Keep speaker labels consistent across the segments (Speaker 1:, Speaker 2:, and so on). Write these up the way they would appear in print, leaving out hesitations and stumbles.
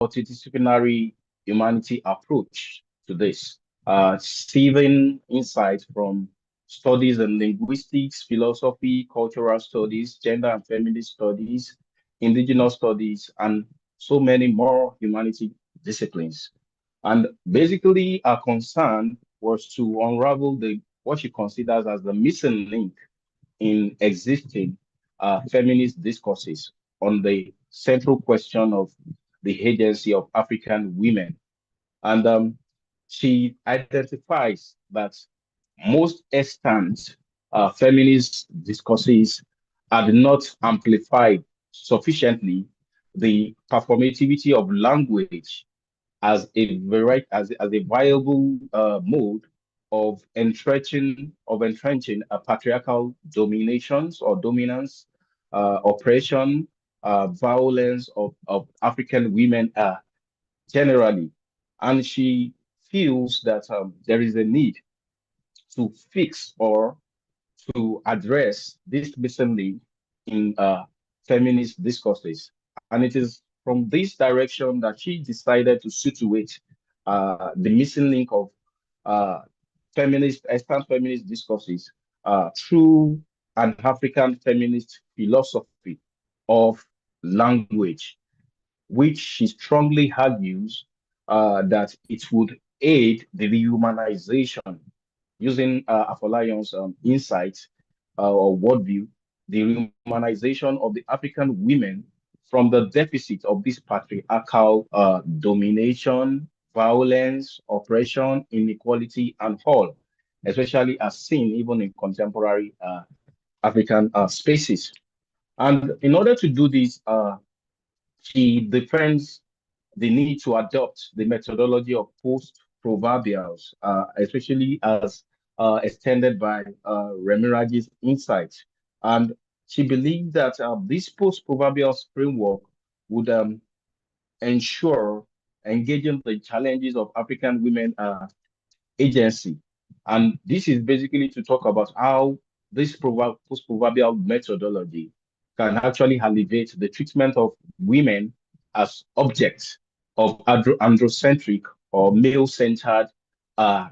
Speaker 1: multidisciplinary humanity approach to this, seeing insights from studies in linguistics, philosophy, cultural studies, gender and feminist studies, indigenous studies, and so many more humanity disciplines. And basically, our concern was to unravel the what she considers as the missing link in existing feminist discourses on the central question of the agency of African women. And she identifies that most extant feminist discourses had not amplified sufficiently the performativity of language as a viable mode of entrenching a patriarchal dominations or dominance, oppression, violence of African women generally. And she feels that there is a need to fix or to address this missing link in feminist discourses. And it is from this direction that she decided to situate the missing link of uh, extant feminist discourses through an African feminist philosophy of language, which she strongly argues that it would aid the rehumanization using Afolayon's insight or worldview, the rehumanization of the African women from the deficit of this patriarchal domination, violence, oppression, inequality, and all, especially as seen even in contemporary African spaces. And in order to do this, she defends the need to adopt the methodology of post-proverbials, especially as extended by Remiraj's insight. And she believed that this post-proverbials framework would ensure engaging the challenges of African women agency. And this is basically to talk about how this post-proverbial methodology can actually elevate the treatment of women as objects of androcentric or male-centered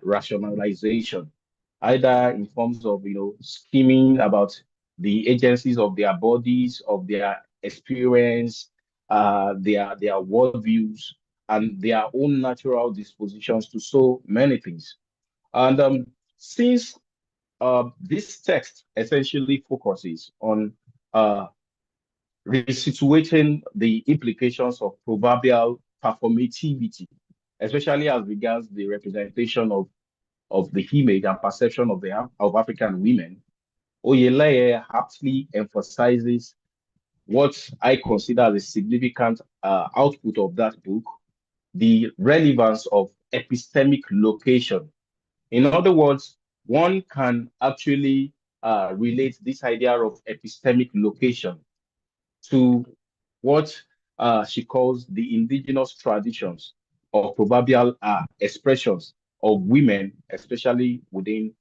Speaker 1: rationalization, either in forms of scheming about the agencies of their bodies, of their experience, their worldviews, and their own natural dispositions to so many things. And since this text essentially focuses on uh, resituating the implications of proverbial performativity, especially as regards the representation of the image and perception of African women, Oyeleye aptly emphasizes what I consider as a significant output of that book, the relevance of epistemic location. In other words, one can actually relate this idea of epistemic location to what she calls the indigenous traditions or proverbial expressions of women, especially within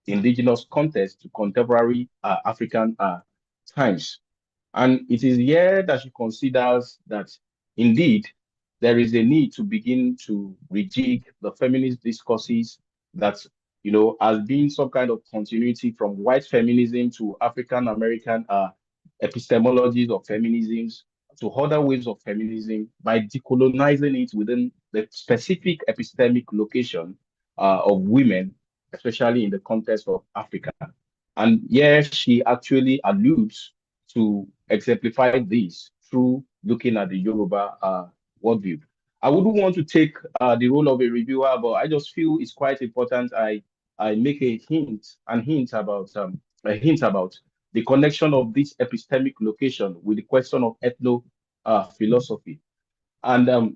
Speaker 1: indigenous context to contemporary African times. And it is here that she considers that indeed there is a need to begin to rejig the feminist discourses that, has been some kind of continuity from white feminism to African American epistemologies of feminisms to other waves of feminism by decolonizing it within the specific epistemic location of women, especially in the context of Africa. And yes, she actually alludes to exemplify this through looking at the Yoruba worldview. I wouldn't want to take the role of a reviewer, but I just feel it's quite important. I make a hint about the connection of this epistemic location with the question of ethno philosophy. And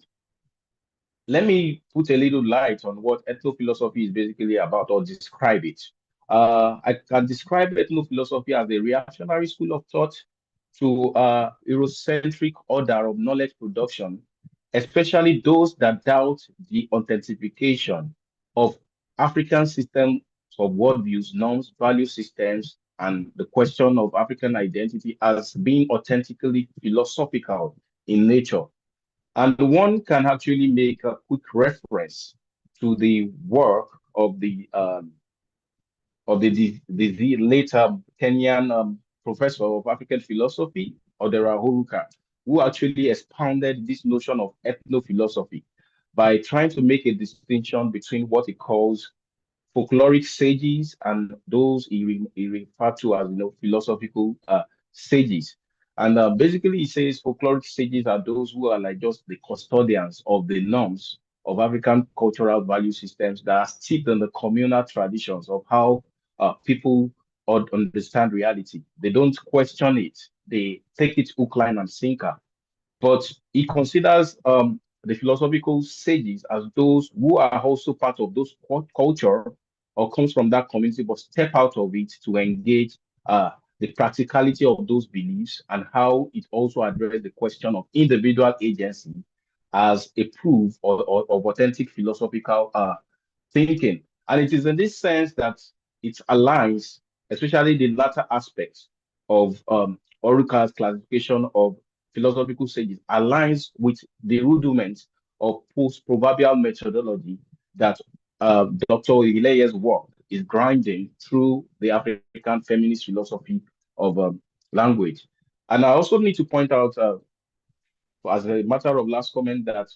Speaker 1: let me put a little light on what ethno-philosophy is basically about or describe it. I can describe ethno-philosophy as a reactionary school of thought to Eurocentric order of knowledge production, especially those that doubt the authentication of African systems of worldviews, norms, value systems, and the question of African identity as being authentically philosophical in nature. And one can actually make a quick reference to the work of the later Kenyan professor of African philosophy, Odera Horuka, who actually expounded this notion of ethno-philosophy by trying to make a distinction between what he calls folkloric sages and those he referred to as philosophical sages. And basically, he says folkloric sages are those who are like just the custodians of the norms of African cultural value systems that are steeped in the communal traditions of how people understand reality. They don't question it; they take it hook, line, and sinker, but he considers the philosophical sages as those who are also part of those culture or comes from that community, but step out of it to engage the practicality of those beliefs and how it also addresses the question of individual agency as a proof of authentic philosophical thinking. And it is in this sense that it aligns, especially the latter aspects of Orica's classification of philosophical sages, aligns with the rudiments of post-proverbial methodology that Dr. Ileye's work is grinding through the African feminist philosophy of language. And I also need to point out, as a matter of last comment, that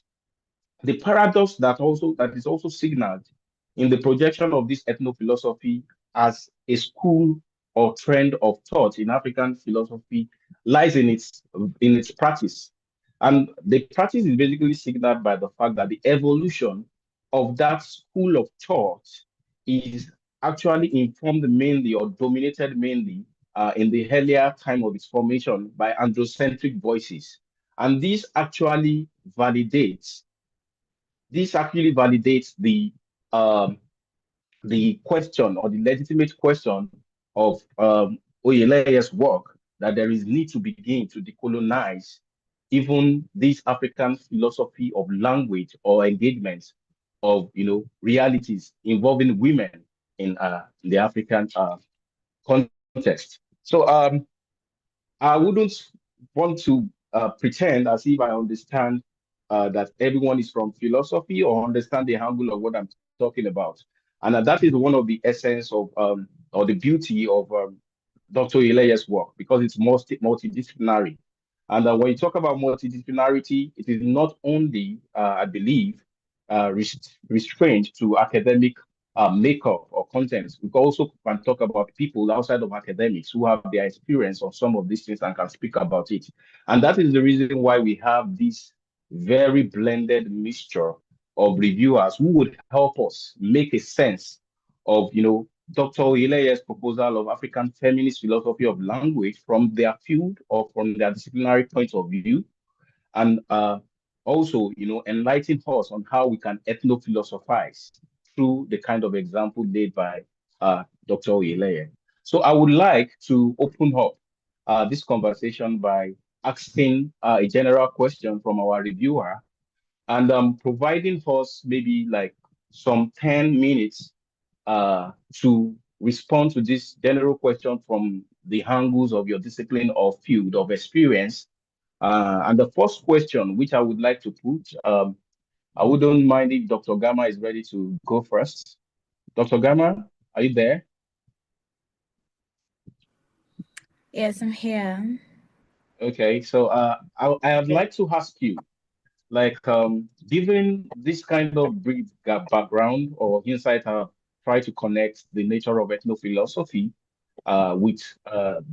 Speaker 1: the paradox that is also signaled in the projection of this ethno-philosophy as a school or trend of thought in African philosophy lies in its practice. And the practice is basically signaled by the fact that the evolution of that school of thought is actually informed mainly or dominated mainly in the earlier time of its formation by androcentric voices. And this actually validates um, the question or the legitimate question of Oyeleye's work that there is need to begin to decolonize even this African philosophy of language or engagement of realities involving women in the African context. So I wouldn't want to pretend as if I understand that everyone is from philosophy or understand the angle of what I'm talking about. And that is one of the essence of or the beauty of Dr. Ileye's work because it's multidisciplinary. And when you talk about multidisciplinarity, it is not only, I believe, restrained to academic makeup or content. We also can talk about people outside of academics who have their experience on some of these things and can speak about it. And that is the reason why we have this very blended mixture of reviewers who would help us make a sense of, Dr. Ileye's proposal of African feminist philosophy of language from their field or from their disciplinary point of view, and also, enlighten us on how we can ethno-philosophize through the kind of example laid by Dr. Oyeleye. So I would like to open up this conversation by asking a general question from our reviewer and providing us maybe like some 10 minutes to respond to this general question from the angles of your discipline or field of experience. And the first question, which I would like to put, I wouldn't mind if Dr. Gamma is ready to go first. Dr. Gamma, are you there?
Speaker 2: Yes, I'm here.
Speaker 1: Okay, so I'd
Speaker 2: Okay.
Speaker 1: like to ask you, like, given this kind of brief background or insight, try to connect the nature of ethno-philosophy with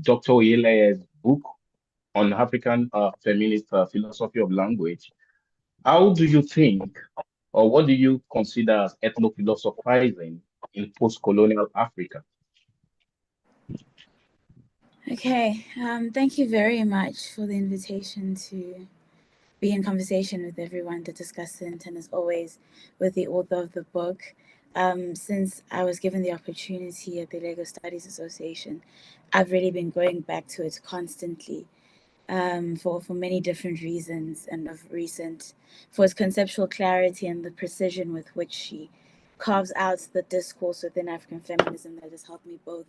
Speaker 1: Dr. Oyele's book on African feminist philosophy of language. How do you think, or what do you consider as ethno-philosophizing in post-colonial Africa?
Speaker 2: Okay. Thank you very much for the invitation to be in conversation with everyone to discuss it, and as always, with the author of the book. Since I was given the opportunity at the Lagos Studies Association, I've really been going back to it constantly for many different reasons, and of recent, for its conceptual clarity and the precision with which she carves out the discourse within African feminism that has helped me both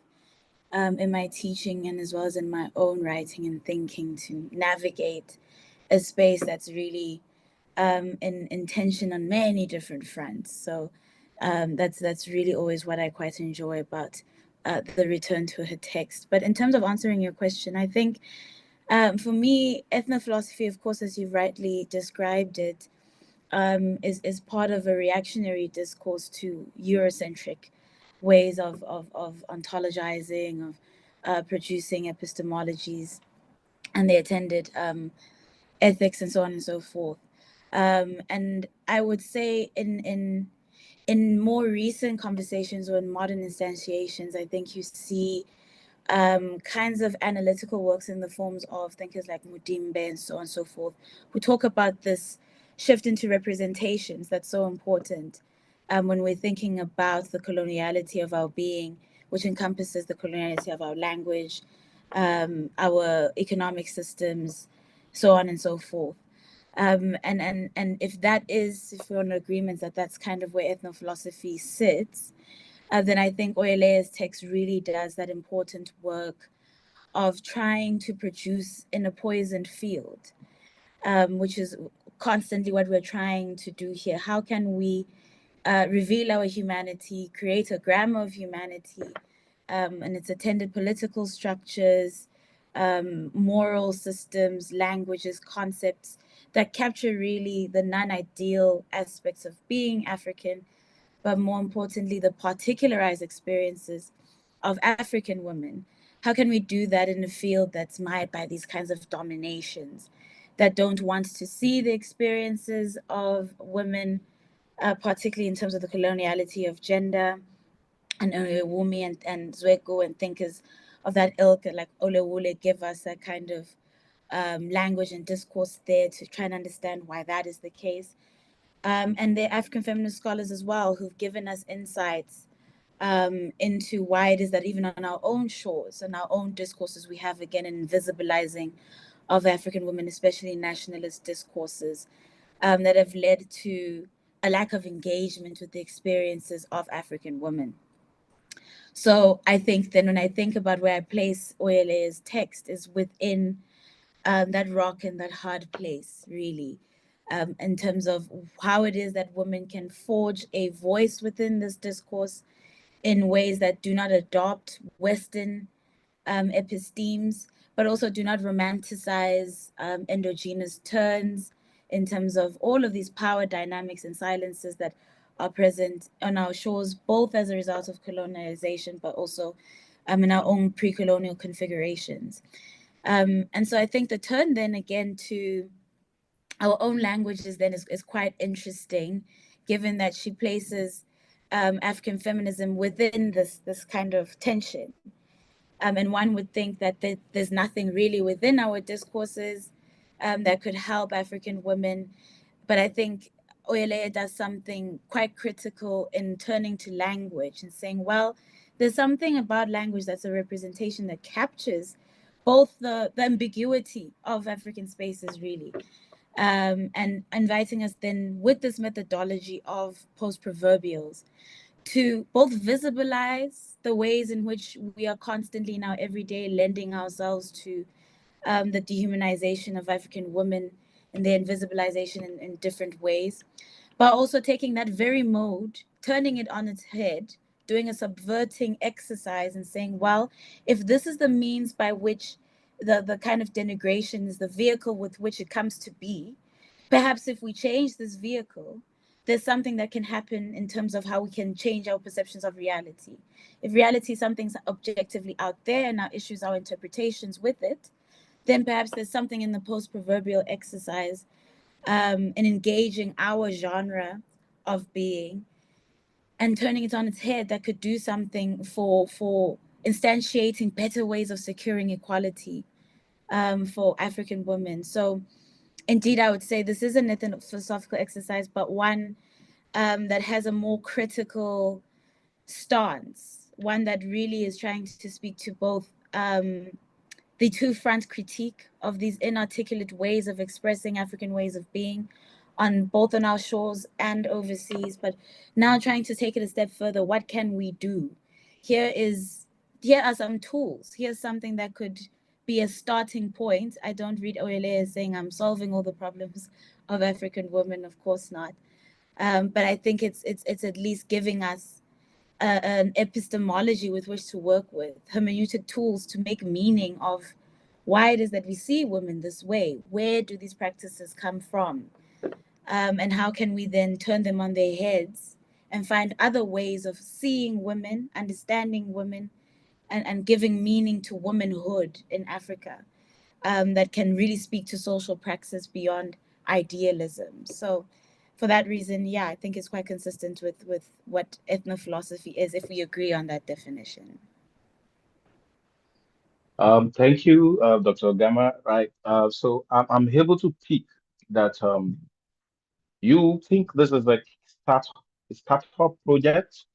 Speaker 2: in my teaching and as well as in my own writing and thinking to navigate a space that's really in tension on many different fronts. So that's really always what I quite enjoy about the return to her text. But in terms of answering your question, I think for me, ethnophilosophy, of course, as you've rightly described it, is part of a reactionary discourse to Eurocentric ways of ontologizing, of producing epistemologies, and the attended ethics and so on and so forth. And I would say in more recent conversations or in modern instantiations, I think you see kinds of analytical works in the forms of thinkers like Mudimbe and so on and so forth, who talk about this shift into representations that's so important when we're thinking about the coloniality of our being, which encompasses the coloniality of our language, our economic systems, so on and so forth. And if that is, if we're in agreement that that's kind of where ethnophilosophy sits, then I think Oyele's text really does that important work of trying to produce in a poisoned field, which is constantly what we're trying to do here. How can we reveal our humanity, create a grammar of humanity, and its attended political structures, moral systems, languages, concepts that capture really the non-ideal aspects of being African, but more importantly, the particularized experiences of African women. How can we do that in a field that's mired by these kinds of dominations that don't want to see the experiences of women, particularly in terms of the coloniality of gender, and Wumi and Zweko and thinkers of that ilk, like Olewule, give us a kind of language and discourse there to try and understand why that is the case. And the African feminist scholars as well, who've given us insights into why it is that even on our own shores and our own discourses, we have again an invisibilizing of African women, especially nationalist discourses, that have led to a lack of engagement with the experiences of African women. So I think then when I think about where I place Oyele's text is within that rock and that hard place, really, in terms of how it is that women can forge a voice within this discourse in ways that do not adopt Western epistemes, but also do not romanticize endogenous turns in terms of all of these power dynamics and silences that are present on our shores, both as a result of colonialization, but also in our own pre-colonial configurations. And so I think the turn then again to our own languages then is quite interesting, given that she places African feminism within this kind of tension. And one would think that there's nothing really within our discourses that could help African women. But I think Oyelea does something quite critical in turning to language and saying, well, there's something about language that's a representation that captures both the ambiguity of African spaces, really, and inviting us then with this methodology of post-proverbials to both visibilize the ways in which we are constantly now every day lending ourselves to the dehumanization of African women and their invisibilization in different ways, but also taking that very mode, turning it on its head, doing a subverting exercise and saying, well, if this is the means by which the kind of denigration is the vehicle with which it comes to be, perhaps if we change this vehicle, there's something that can happen in terms of how we can change our perceptions of reality. If reality is something objectively out there and our issues, our interpretations with it, then perhaps there's something in the post-proverbial exercise in engaging our genre of being and turning it on its head that could do something for instantiating better ways of securing equality for African women. So indeed, I would say this is an ethno-philosophical exercise, but one that has a more critical stance, one that really is trying to speak to both the two-front critique of these inarticulate ways of expressing African ways of being on both on our shores and overseas, but now trying to take it a step further. What can we do? Here are some tools. Here's something that could be a starting point. I don't read Oyele as saying I'm solving all the problems of African women, of course not. But I think it's at least giving us an epistemology with which to work with, hermeneutic tools to make meaning of why it is that we see women this way. Where do these practices come from? And how can we then turn them on their heads and find other ways of seeing women, understanding women, and giving meaning to womanhood in Africa, that can really speak to social praxis beyond idealism. So, for that reason, yeah, I think it's quite consistent with what ethnophilosophy is, if we agree on that definition.
Speaker 1: Thank you, Dr. Gama. Right. So I'm able to pick that you think this is start a startup project,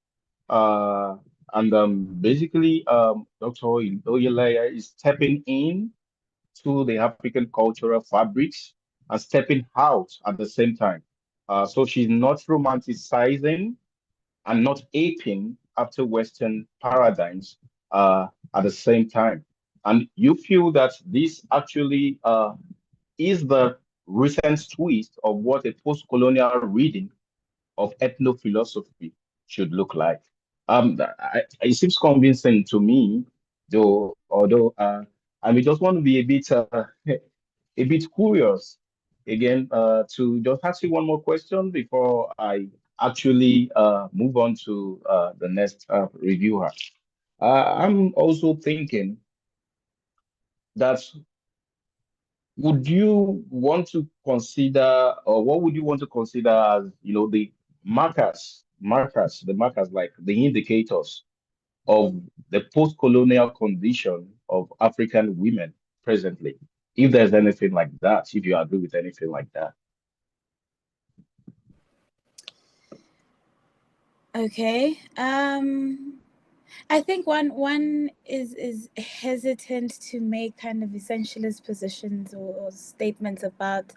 Speaker 1: uh, and basically, Dr. Oyelaya is stepping in to the African cultural fabrics and stepping out at the same time. So she's not romanticizing and not aping after Western paradigms at the same time. And you feel that this actually is the recent twist of what a post-colonial reading of ethno-philosophy should look like. It seems convincing to me, though, although, and we just want to be a bit a bit curious again to just ask you one more question before I actually move on to the next reviewer. I'm also thinking that would you want to consider, or what would you want to consider as, the markers like the indicators of the post-colonial condition of African women presently? If there's anything like that, if you agree with anything like that.
Speaker 2: Okay. I think one is hesitant to make kind of essentialist positions or statements about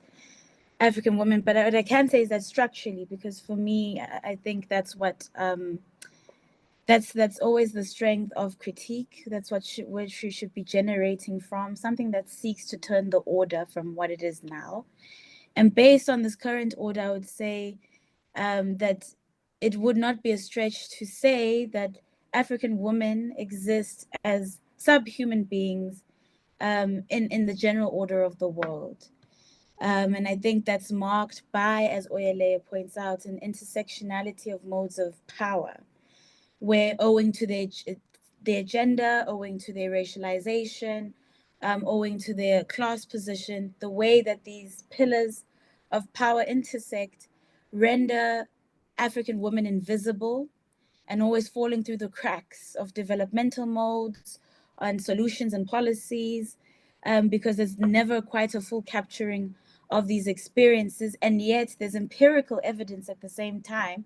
Speaker 2: African women, but what I can say is that structurally, because for me, I think that's what that's always the strength of critique. That's what you should be generating from, something that seeks to turn the order from what it is now. And based on this current order, I would say that it would not be a stretch to say that African women exist as subhuman beings in the general order of the world. And I think that's marked by, as Oyelea points out, an intersectionality of modes of power, where owing to their gender, owing to their racialization, owing to their class position, the way that these pillars of power intersect render African women invisible and always falling through the cracks of developmental modes and solutions and policies, because there's never quite a full capturing of these experiences. And yet there's empirical evidence at the same time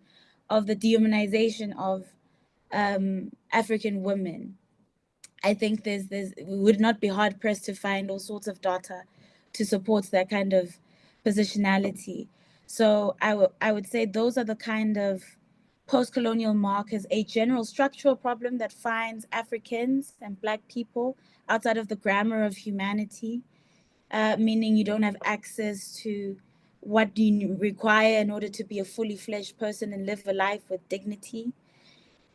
Speaker 2: of the dehumanization of African women. I think we would not be hard pressed to find all sorts of data to support that kind of positionality. So I would say those are the kind of post-colonial markers, a general structural problem that finds Africans and Black people outside of the grammar of humanity, meaning you don't have access to what you require in order to be a fully fledged person and live a life with dignity.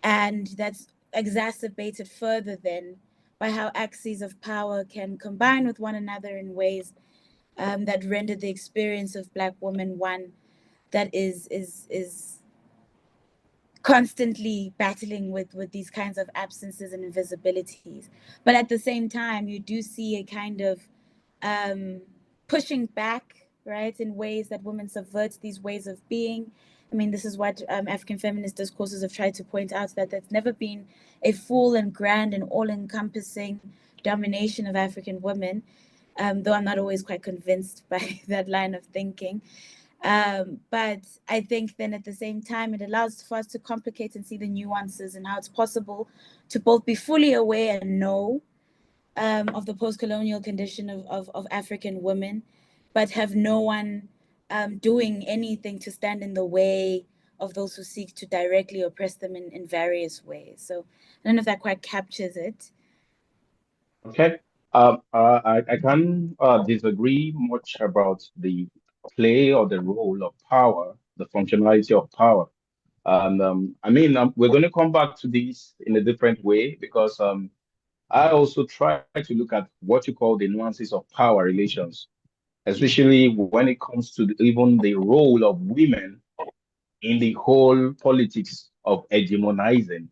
Speaker 2: And that's exacerbated further then by how axes of power can combine with one another in ways that render the experience of Black women one that is constantly battling with these kinds of absences and invisibilities. But at the same time, you do see a kind of um, pushing back, right, in ways that women subvert these ways of being. I mean, this is what African feminist discourses have tried to point out, that there's never been a full and grand and all encompassing domination of African women, though I'm not always quite convinced by that line of thinking. But I think then at the same time, it allows for us to complicate and see the nuances and how it's possible to both be fully aware and know of the post-colonial condition of African women, but have no one doing anything to stand in the way of those who seek to directly oppress them in various ways. So I don't know if that quite captures it.
Speaker 1: Okay. I can disagree much about the play or the role of power, the functionality of power. And I mean, we're going to come back to this in a different way because I also try to look at what you call the nuances of power relations, especially when it comes to even the role of women in the whole politics of hegemonizing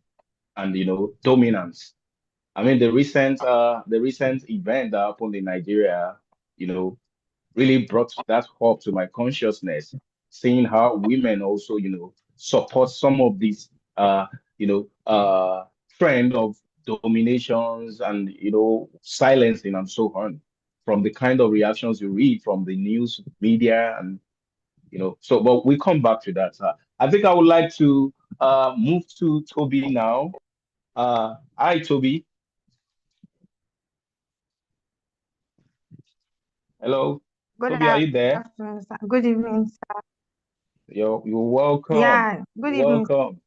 Speaker 1: and dominance. I mean, the recent event that happened in Nigeria, you know, really brought that up to my consciousness, seeing how women also, support some of these, trend of dominations and, silencing and so on, from the kind of reactions you read from the news media and, so, but we come back to that. I think I would like to move to Toby now. Hi, Toby. Hello,
Speaker 3: Good
Speaker 1: Toby, are you there?
Speaker 3: afternoon, sir. Good evening, sir.
Speaker 1: You're welcome.
Speaker 3: Yeah, good
Speaker 1: You're
Speaker 3: evening.
Speaker 1: welcome.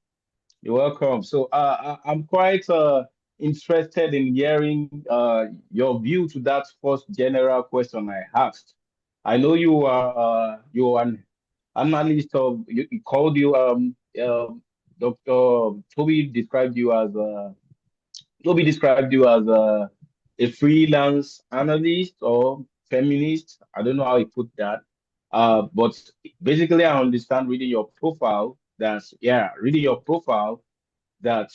Speaker 1: You're welcome. So I'm quite interested in hearing your view to that first general question I asked. I know you are an analyst of you called you Dr. Toby described you as a freelance analyst or feminist. I don't know how he put that. But basically, I understand reading your profile. Reading your profile that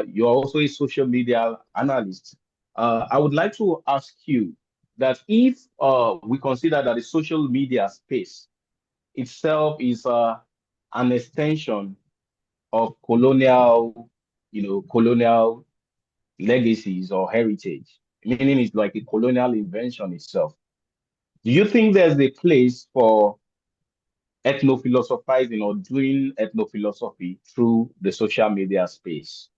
Speaker 1: you're also a social media analyst. I would like to ask you that if we consider that the social media space itself is an extension of colonial legacies or heritage, meaning it's like a colonial invention itself. Do you think there's a place for ethnophilosophizing or doing ethnophilosophy through the social media space?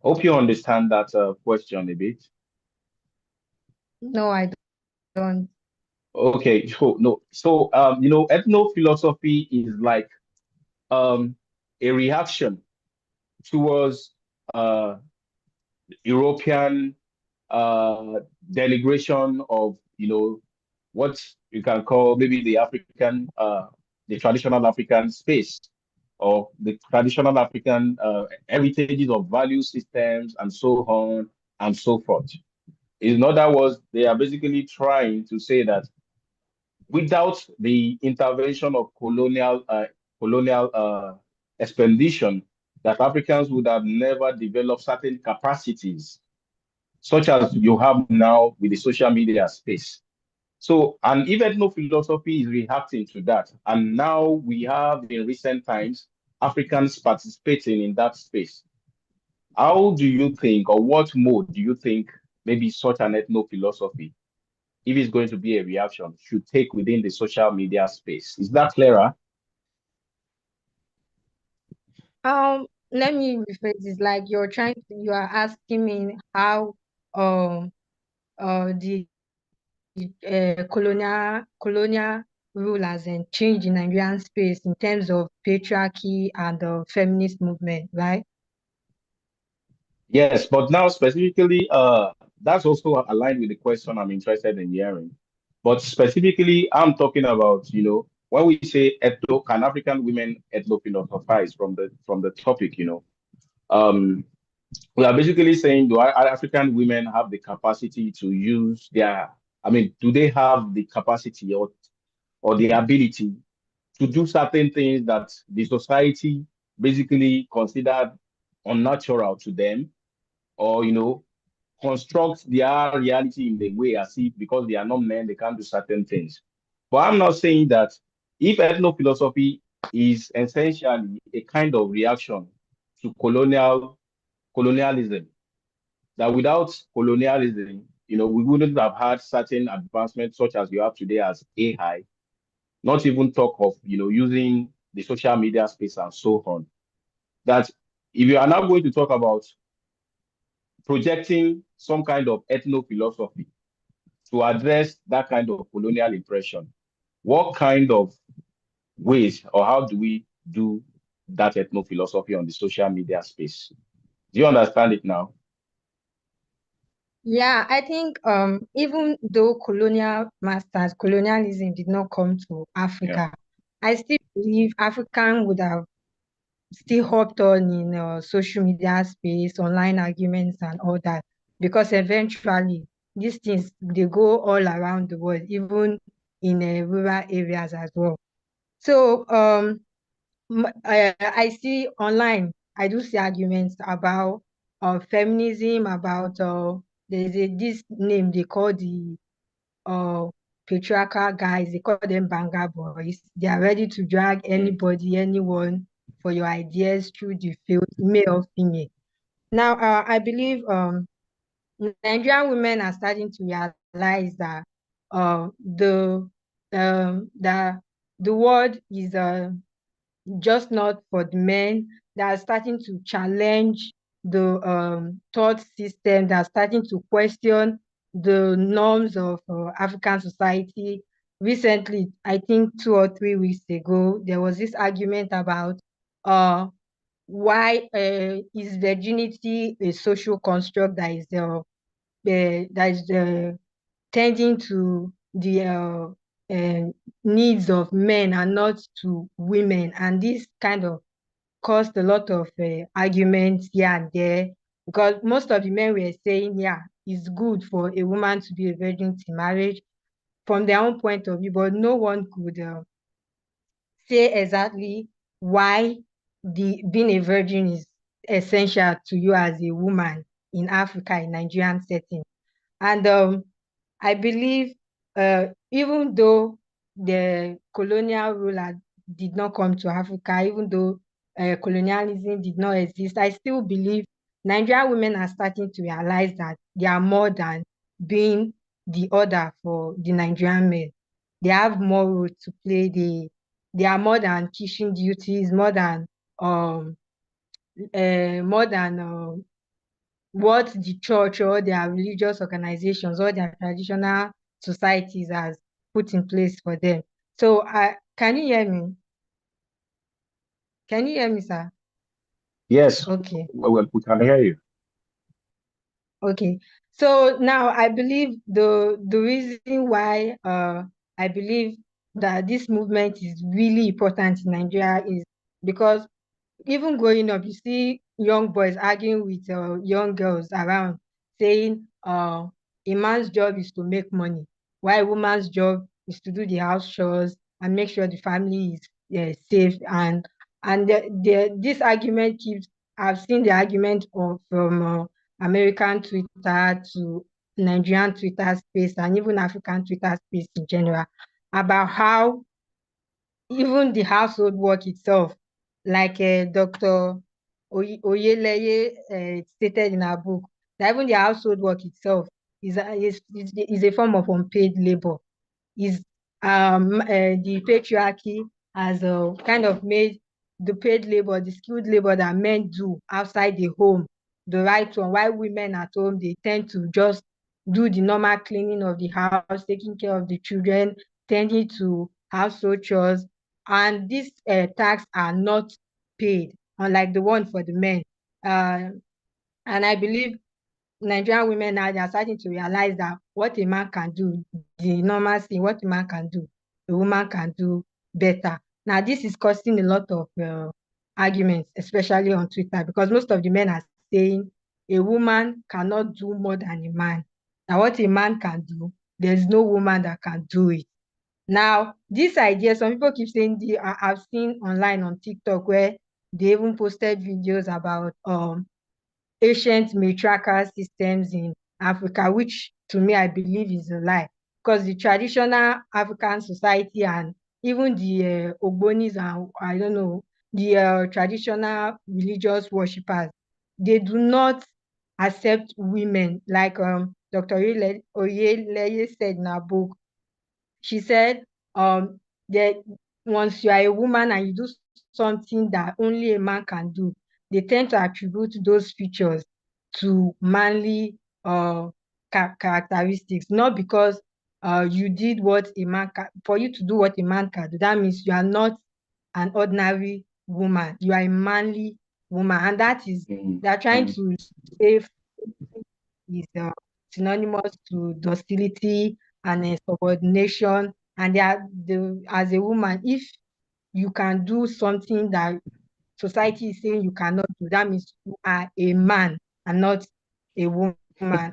Speaker 1: Hope you understand that question a bit.
Speaker 3: No, I don't.
Speaker 1: Okay, so no, so ethnophilosophy is like um a reaction towards uh European uh denigration of what you can call maybe the traditional African space or the traditional African heritages of value systems and so on and so forth. In other words, they are basically trying to say that without the intervention of colonial expedition, that Africans would have never developed certain capacities, such as you have now with the social media space. So, and if ethno-philosophy is reacting to that, and now we have in recent times Africans participating in that space, how do you think, or what mode do you think maybe such an ethno-philosophy, if it's going to be a reaction, should take within the social media space? Is that clearer?
Speaker 3: Let me rephrase this. Like you are asking me how um the colonial rule has changed in Nigerian space in terms of patriarchy and the feminist movement, right?
Speaker 1: Yes, but now specifically, that's also aligned with the question I'm interested in hearing. But specifically, I'm talking about, when we say can African women ethno-philosophize from the topic, um, we are basically saying, do African women have the capacity to use I mean, do they have the capacity or the ability to do certain things that the society basically considered unnatural to them, or construct their reality in a way as if because they are not men they can't do certain things. But I'm not saying that if ethno-philosophy is essentially a kind of reaction to colonialism, that without colonialism, we wouldn't have had certain advancements such as you have today as AI, not even talk of using the social media space and so on. That if you are now going to talk about projecting some kind of ethno-philosophy to address that kind of colonial impression, what kind of ways or how do we do that ethno-philosophy on the social media space? Do you understand it now?
Speaker 3: Yeah, I think even though colonialism did not come to
Speaker 1: Yeah.
Speaker 3: Africa, I still believe African would have still hopped on in social media space, online arguments and all that, because eventually these things they go all around the world, even in rural areas as well. So I see online, I do see arguments about feminism, about there's this name they call the uh, patriarchal guys, they call them banger boys. They are ready to drag
Speaker 1: Mm.
Speaker 3: anybody, anyone for your ideas through the field, male or female. Now, I believe Nigerian women are starting to realize that the world is just not for the men. That are starting to challenge the thought system, that are starting to question the norms of African society. Recently, I think 2 or 3 weeks ago, there was this argument about uh, why is virginity a social construct that is tending to the needs of men and not to women, and this kind of caused a lot of arguments here and there, because most of the men were saying, yeah, it's good for a woman to be a virgin to marriage from their own point of view, but no one could say exactly why the being a virgin is essential to you as a woman in Africa, in Nigerian setting. And I believe even though the colonial ruler did not come to Africa, even though colonialism did not exist, I still believe Nigerian women are starting to realize that they are more than being the order for the Nigerian men. They have more role to play. They are more than teaching duties, um more than what the church or their religious organizations or their traditional societies has put in place for them. So, can you hear me? Can you hear me, sir?
Speaker 1: Yes,
Speaker 3: Okay,
Speaker 1: we can hear you.
Speaker 3: okay. So now I believe the reason why I believe that this movement is really important in Nigeria is because even growing up, you see young boys arguing with young girls around, saying a man's job is to make money, while a woman's job is to do the house chores and make sure the family is safe. This argument keeps. I've seen the argument from American Twitter to Nigerian Twitter space and even African Twitter space in general about how even the household work itself, like Dr. Oyeleye stated in her book, that even the household work itself is a form of unpaid labor. Is The patriarchy has kind of made the paid labor, the skilled labor that men do outside the home, the right one. While women at home, they tend to just do the normal cleaning of the house, taking care of the children, tending to household chores, and these tasks are not paid, unlike the one for the men. Uh, and I believe Nigerian women now they are starting to realize that what a man can do, the normal thing, what a man can do, a woman can do better. Now, this is causing a lot of arguments, especially on Twitter, because most of the men are saying a woman cannot do more than a man. Now, what a man can do, there's no woman that can do it. Now, this idea, some people keep saying, I've seen online on TikTok where they even posted videos about ancient matriarchal systems in Africa, which to me I believe is a lie. Because the traditional African society and even the Ogbonis and I don't know, the traditional religious worshippers, they do not accept women like Dr. Oyeleye said in her book. She said that once you are a woman and you do something that only a man can do, they tend to attribute those features to manly characteristics, not because you did what a man can. For you to do what a man can do, that means you are not an ordinary woman. You are a manly woman, and that is
Speaker 1: Mm.
Speaker 3: they're trying
Speaker 1: Mm.
Speaker 3: to say is synonymous to docility and subordination. And as a woman, if you can do something that society is saying you cannot do, that means you are a man and not a woman.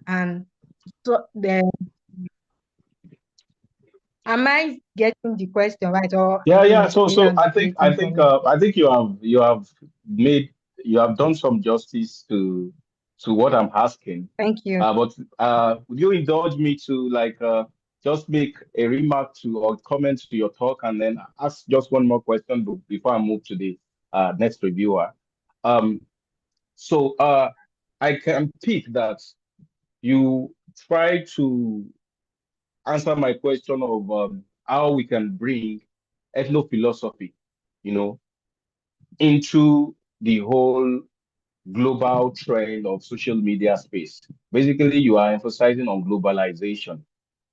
Speaker 3: And so am I getting the question right, or I
Speaker 1: Yeah,
Speaker 3: don't
Speaker 1: yeah.
Speaker 3: know,
Speaker 1: So,
Speaker 3: maybe
Speaker 1: so
Speaker 3: I'm
Speaker 1: I think, I
Speaker 3: debating for
Speaker 1: think,
Speaker 3: me.
Speaker 1: I think made, you have done some justice to what I'm asking.
Speaker 3: Thank you.
Speaker 1: But would you indulge me to like just make a remark to or comment to your talk, and then ask just one more question before I move to the next reviewer. Um, so I can pick that you try to answer my question of how we can bring ethno-philosophy, you know, into the whole global trend of social media space. Basically, you are emphasizing on globalization,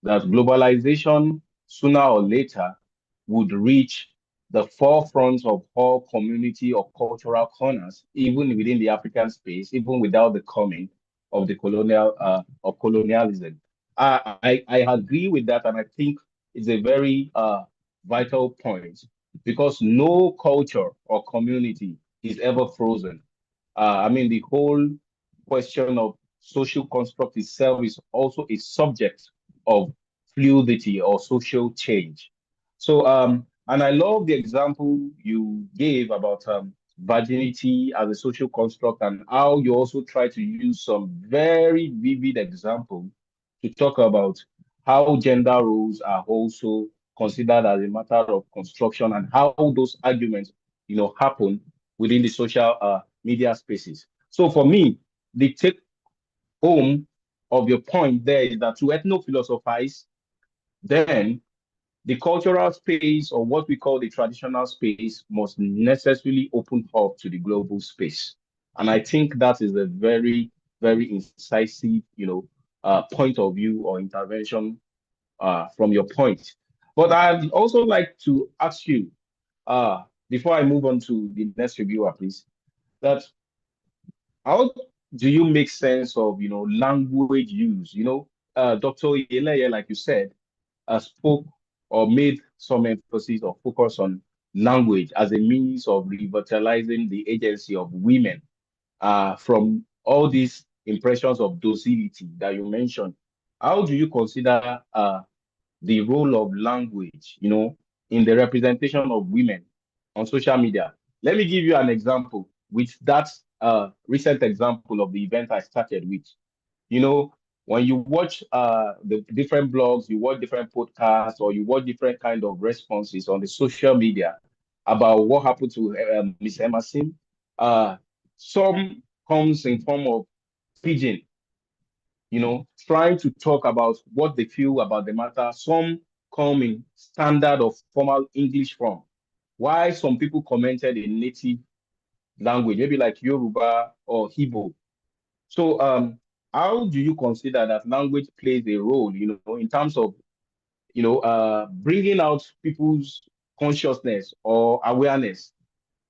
Speaker 1: that globalization sooner or later would reach the forefront of all community or cultural corners, even within the African space, even without the coming of the colonialism. I agree with that, and I think it's a very vital point because no culture or community is ever frozen. I mean, the whole question of social construct itself is also a subject of fluidity or social change. So, and I love the example you gave about virginity as a social construct and how you also try to use some very vivid example to talk about how gender roles are also considered as a matter of construction and how those arguments, happen within the social media spaces. So for me, the take home of your point there is that to ethno-philosophize, then the cultural space or what we call the traditional space must necessarily open up to the global space. And I think that is a very, very incisive, point of view or intervention from your point. But I'd also like to ask you, before I move on to the next reviewer, please, that how do you make sense of language use? Dr. Ileye, like you said, spoke or made some emphasis or focus on language as a means of revitalizing the agency of women from all these impressions of docility that you mentioned. How do you consider the role of language, in the representation of women on social media? Let me give you an example with that recent example of the event I started with. When you watch the different blogs, you watch different podcasts, or you watch different kind of responses on the social media about what happened to Miss Emerson, uh, some comes in form of pigeon, trying to talk about what they feel about the matter. Some come in standard or formal English form. Why some people commented in native language, maybe like Yoruba or Igbo. So, how do you consider that language plays a role, in terms of, bringing out people's consciousness or awareness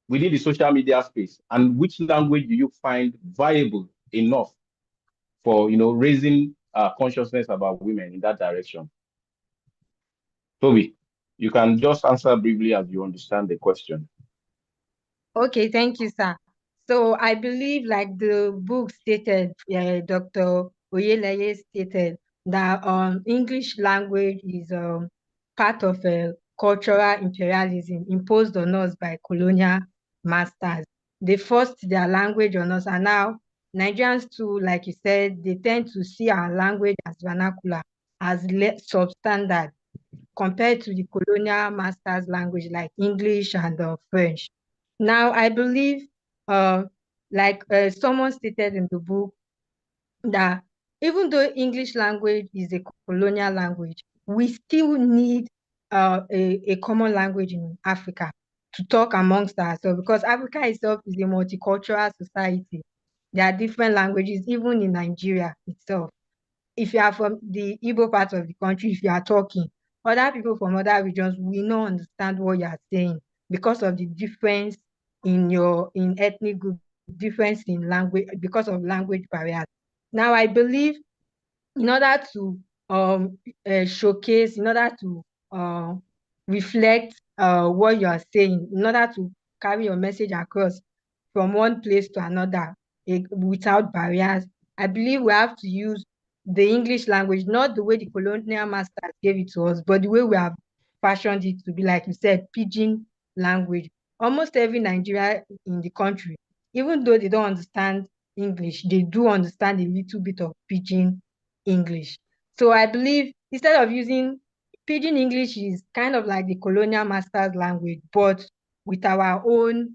Speaker 1: within the social media space? And which language do you find viable enough for, raising consciousness about women in that direction? Toby, you can just answer briefly as you understand the question.
Speaker 3: Okay, thank you, sir. So I believe, like the book stated, Dr. Oyeleye stated that English language is part of a cultural imperialism imposed on us by colonial masters. They forced their language on us, and now Nigerians too, like you said, they tend to see our language as vernacular, as substandard compared to the colonial masters language like English and French. Now, I believe, uh, like someone stated in the book, that even though English language is a colonial language, we still need a common language in Africa to talk amongst ourselves, because Africa itself is a multicultural society. There are different languages, even in Nigeria itself. If you are from the Igbo part of the country, if you are talking, other people from other regions will not understand what you are saying because of the difference in ethnic group, difference in language, because of language barriers. Now, I believe in order to showcase, in order to reflect what you are saying, in order to carry your message across from one place to another without barriers. I believe we have to use the English language, not the way the colonial masters gave it to us, but the way we have fashioned it to be, like you said, pidgin language. Almost every Nigeria in the country, even though they don't understand English, they do understand a little bit of pidgin English. So I believe instead of using pidgin English is kind of like the colonial masters language, but with our own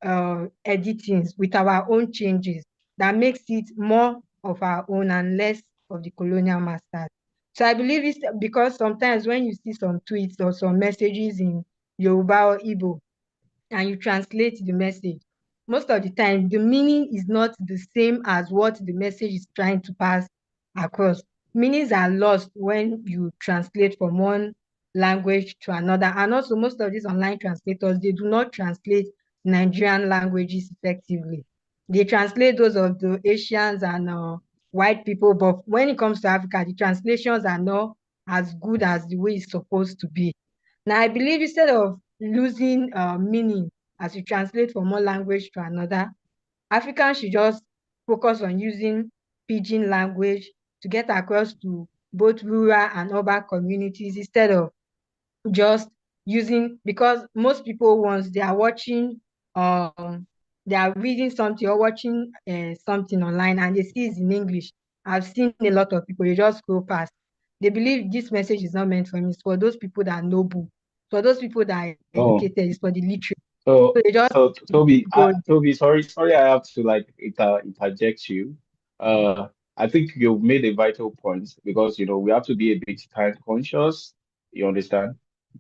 Speaker 3: editings, with our own changes that makes it more of our own and less of the colonial masters. So I believe it's because sometimes when you see some tweets or some messages in Yoruba or Igbo, and you translate the message, most of the time the meaning is not the same as what the message is trying to pass across. Meanings are lost when you translate from one language to another. And also, most of these online translators, they do not translate Nigerian languages effectively. They translate those of the Asians and white people, but when it comes to Africa, the translations are not as good as the way it's supposed to be. Now, I believe instead of losing meaning as you translate from one language to another, Africans should just focus on using pidgin language to get across to both rural and urban communities instead of just using, because most people, once they are watching they are reading something or watching something online and they see it's in English. I've seen a lot of people, they just scroll past. They believe this message is not meant for me. It's for those people that know book, for those people that are
Speaker 1: Oh,
Speaker 3: educated, it's for the literate.
Speaker 1: so
Speaker 3: So they just
Speaker 1: Toby,
Speaker 3: go.
Speaker 1: Toby, sorry, I have to like interject you. Uh, I think you've made a vital point because we have to be a bit time conscious. You understand?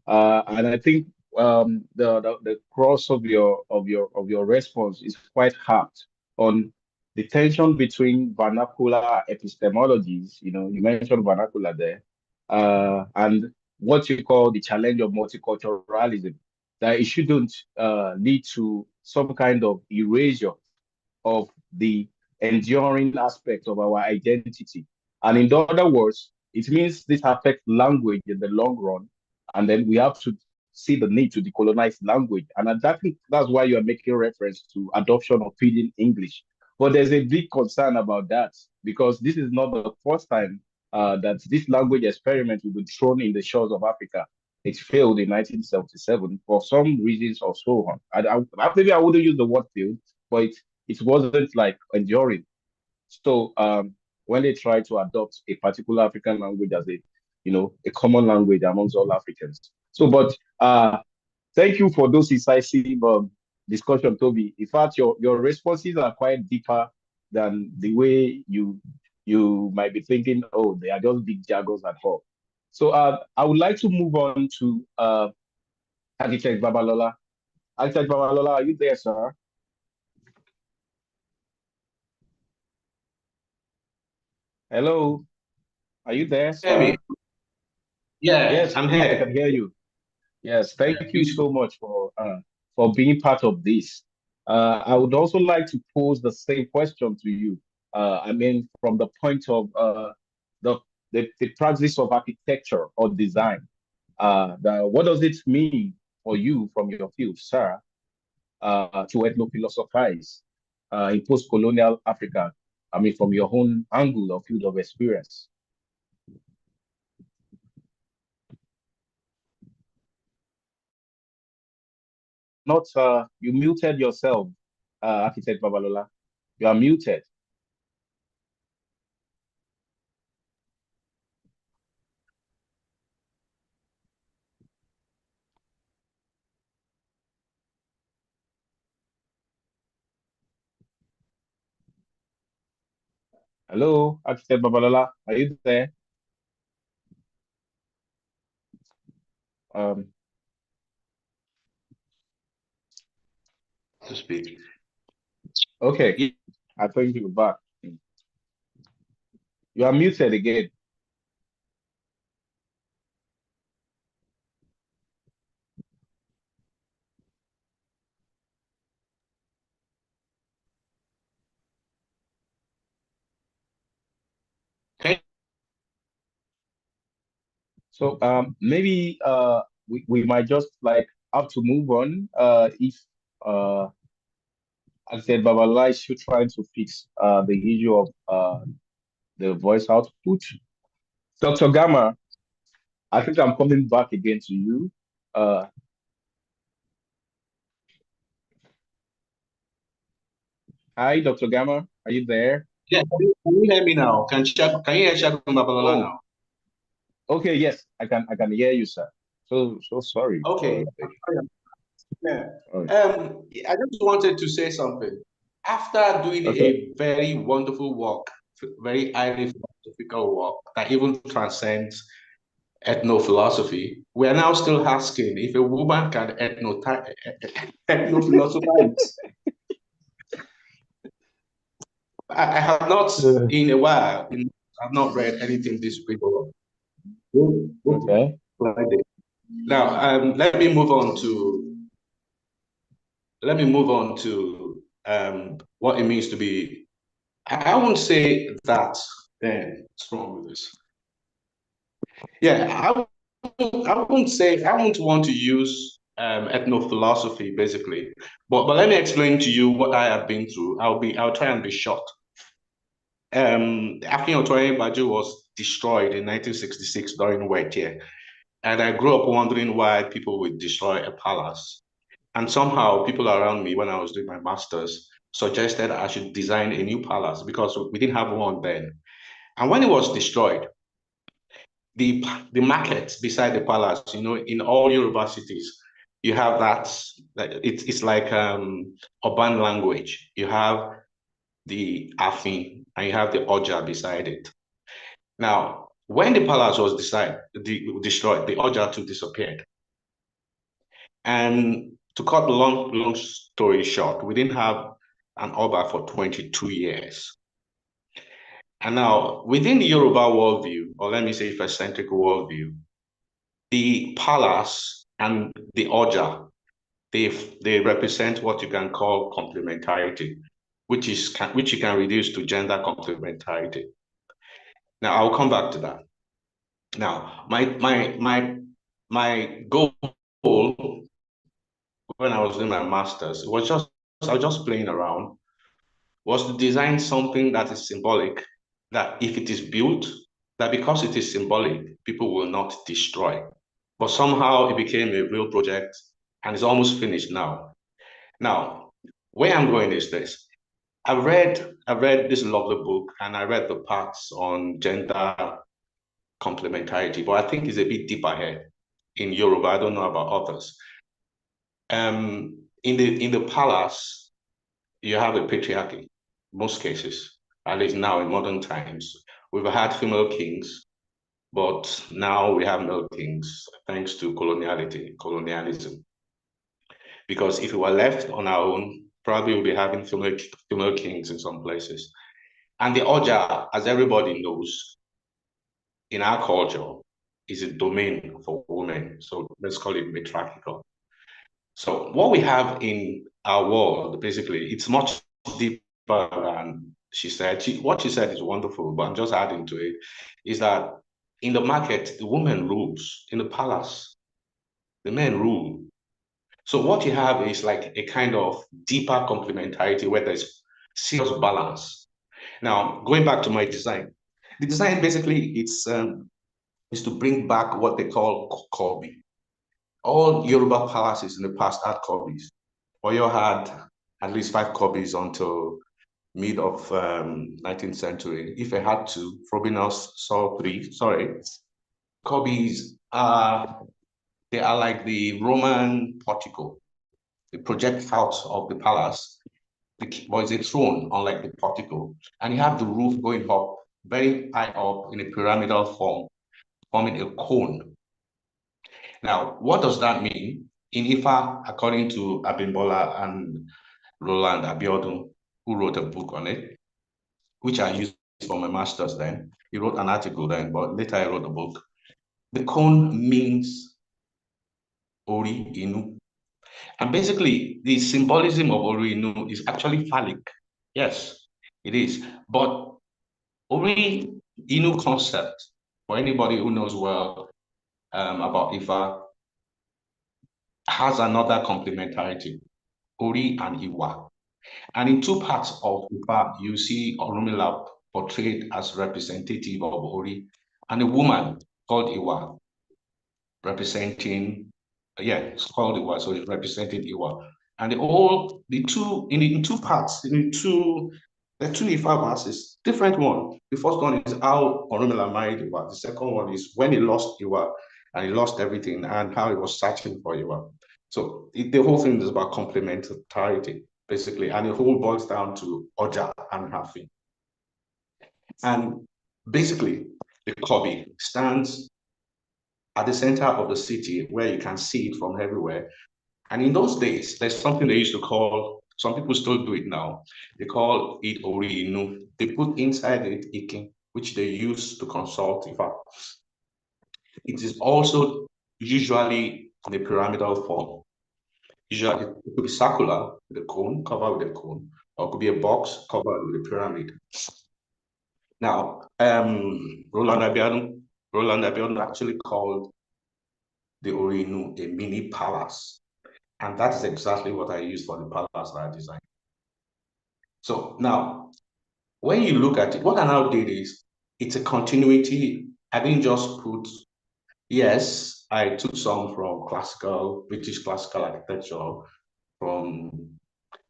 Speaker 1: And I think the cross of your response is quite apt on the tension between vernacular epistemologies. You mentioned vernacular there, and what you call the challenge of multiculturalism, that it shouldn't lead to some kind of erasure of the enduring aspect of our identity. And in other words, it means this affects language in the long run. And then we have to see the need to decolonize language. And that's why you are making reference to adoption of feeding English. But there's a big concern about that because this is not the first time that this language experiment will be thrown in the shores of Africa. It failed in 1977 for some reasons or so on. Maybe I wouldn't use the word failed, but it wasn't like enduring. So when they try to adopt a particular African language as a common language amongst all Africans. So, but thank you for those incisive discussion, Toby. In fact, your responses are quite deeper than the way you might be thinking. Oh, they are just big jargons at all. So I would like to move on to Architect Babalola. Architect Babalola, are you there, sir? Hello, are you there,
Speaker 4: Hear me?
Speaker 1: sir?
Speaker 4: Yeah,
Speaker 1: Yes,
Speaker 4: I'm
Speaker 1: please, I
Speaker 4: here.
Speaker 1: can hear you. Yes, thank you
Speaker 4: Beautiful.
Speaker 1: so much for being part of this. I would also like to pose the same question to you. I mean, from the point of the, the practice of architecture or design. What does it mean for you from your field, sir, to ethno-philosophize in post-colonial Africa? I mean, from your own angle or field of experience. Not You muted yourself, Architect Babalola. You are muted. Hello, Architect Babalola. Are you there? Um,
Speaker 4: To speak.
Speaker 1: okay.
Speaker 4: Ye-
Speaker 1: I think you're back. You are muted again. So maybe we might just like have to move on. If uh I said Babala is still trying to fix the issue of the voice output. Dr. Gamma, I think I'm coming back again to you. Uh Hi, Dr. Gamma, are you there?
Speaker 4: Yeah, can you hear me now? Can you hear Shagun Babalola
Speaker 1: Oh,
Speaker 4: now?
Speaker 1: okay, yes, I can hear you, sir. So sorry
Speaker 4: Okay.
Speaker 1: for the
Speaker 4: Yeah.
Speaker 1: oh,
Speaker 4: I just wanted to say something. After doing
Speaker 1: okay.
Speaker 4: a very wonderful work, very highly philosophical work that even transcends ethno-philosophy, we are now still asking if a woman can ethno-philosophize. I have not,
Speaker 1: Uh,
Speaker 4: in a while, I've not read anything this rigorous.
Speaker 1: okay.
Speaker 4: Now, let me move on to what it means to be. I won't say that. Then what's wrong with this? Yeah, I won't say I won't want to use ethno-philosophy basically, but let me explain to you what I have been through. I'll try and be short. Akin Otoye Baju was destroyed in 1966 during Wet Year, and I grew up wondering why people would destroy a palace. And somehow, people around me, when I was doing my master's, suggested I should design a new palace because we didn't have one then. And when it was destroyed, the market beside the palace, in all universities, you have that it's like urban language. You have the Afin and you have the Oja beside it. Now, when the palace was destroyed, the Oja too disappeared. And to cut the long story short, we didn't have an Oba for 22 years. And now, within the Yoruba worldview, or let me say first-centric worldview, the palace and the Oja, they represent what you can call complementarity, which you can reduce to gender complementarity. Now, I'll come back to that. Now, my goal when I was doing my master's, I was just playing around, was to design something that is symbolic, that if it is built, that because it is symbolic, people will not destroy. But somehow it became a real project and it's almost finished now. Now, where I'm going is this. I read this lovely book and I read the parts on gender complementarity, but I think it's a bit deeper here in Yoruba. I don't know about others. In the palace, you have a patriarchy, most cases, at least now in modern times. We've had female kings, but now we have male kings thanks to colonialism. Because if we were left on our own, probably we'll be having female kings in some places. And the Oja, as everybody knows, in our culture, is a domain for women. So let's call it matriarchal. So what we have in our world, basically, it's much deeper than she said. What she said is wonderful, but I'm just adding to it, is that in the market, the woman rules. In the palace, the men rule. So what you have is like a kind of deeper complementarity where there's serious balance. Now, going back to my design, the design basically is to bring back what they call Kobe. All Yoruba palaces in the past had Kobes. Oyo had at least 5 Kobes until mid of 19th century. If I had to, Frobinos saw 3. Sorry. Kobes are they are like the Roman portico. They project out of the palace, but it's a throne, unlike the portico. And you have the roof going up, very high up in a pyramidal form, forming a cone. Now, what does that mean? In Ifa, according to Abimbola and Roland Abiodun, who wrote a book on it, which I used for my master's then. He wrote an article then, but later I wrote a book. The cone means Ori Inu. And basically, the symbolism of Ori Inu is actually phallic. Yes, it is. But Ori Inu concept, for anybody who knows well, about Ifa has another complementarity, Ori and Iwa. And in two parts of Ifa, you see Orunmila portrayed as representative of Ori, and a woman called Iwa representing, it's called Iwa, so it's representing Iwa. And in two parts, the two Ifa verses, different one. The first one is how Orunmila married Iwa. The second one is when he lost Iwa and he lost everything and how he was searching for Iwa. So the whole thing is about complementarity, basically, and it all boils down to Oja and Hafi. And basically, the Kobi stands at the center of the city where you can see it from everywhere. And in those days, there's something they used to call, some people still do it now, they call it Ori-Inu. They put inside it Ikin, which they use to consult Ifa. It is also usually in a pyramidal form. Usually it could be circular with a cone, covered with a cone, or it could be a box covered with a pyramid. Now, Roland Abiodun actually called the Ori-Inu a mini palace. And that is exactly what I used for the palace that I designed. So now, when you look at it, what I now did is, it's a continuity. I didn't just put, yes, I took some from British classical architecture, from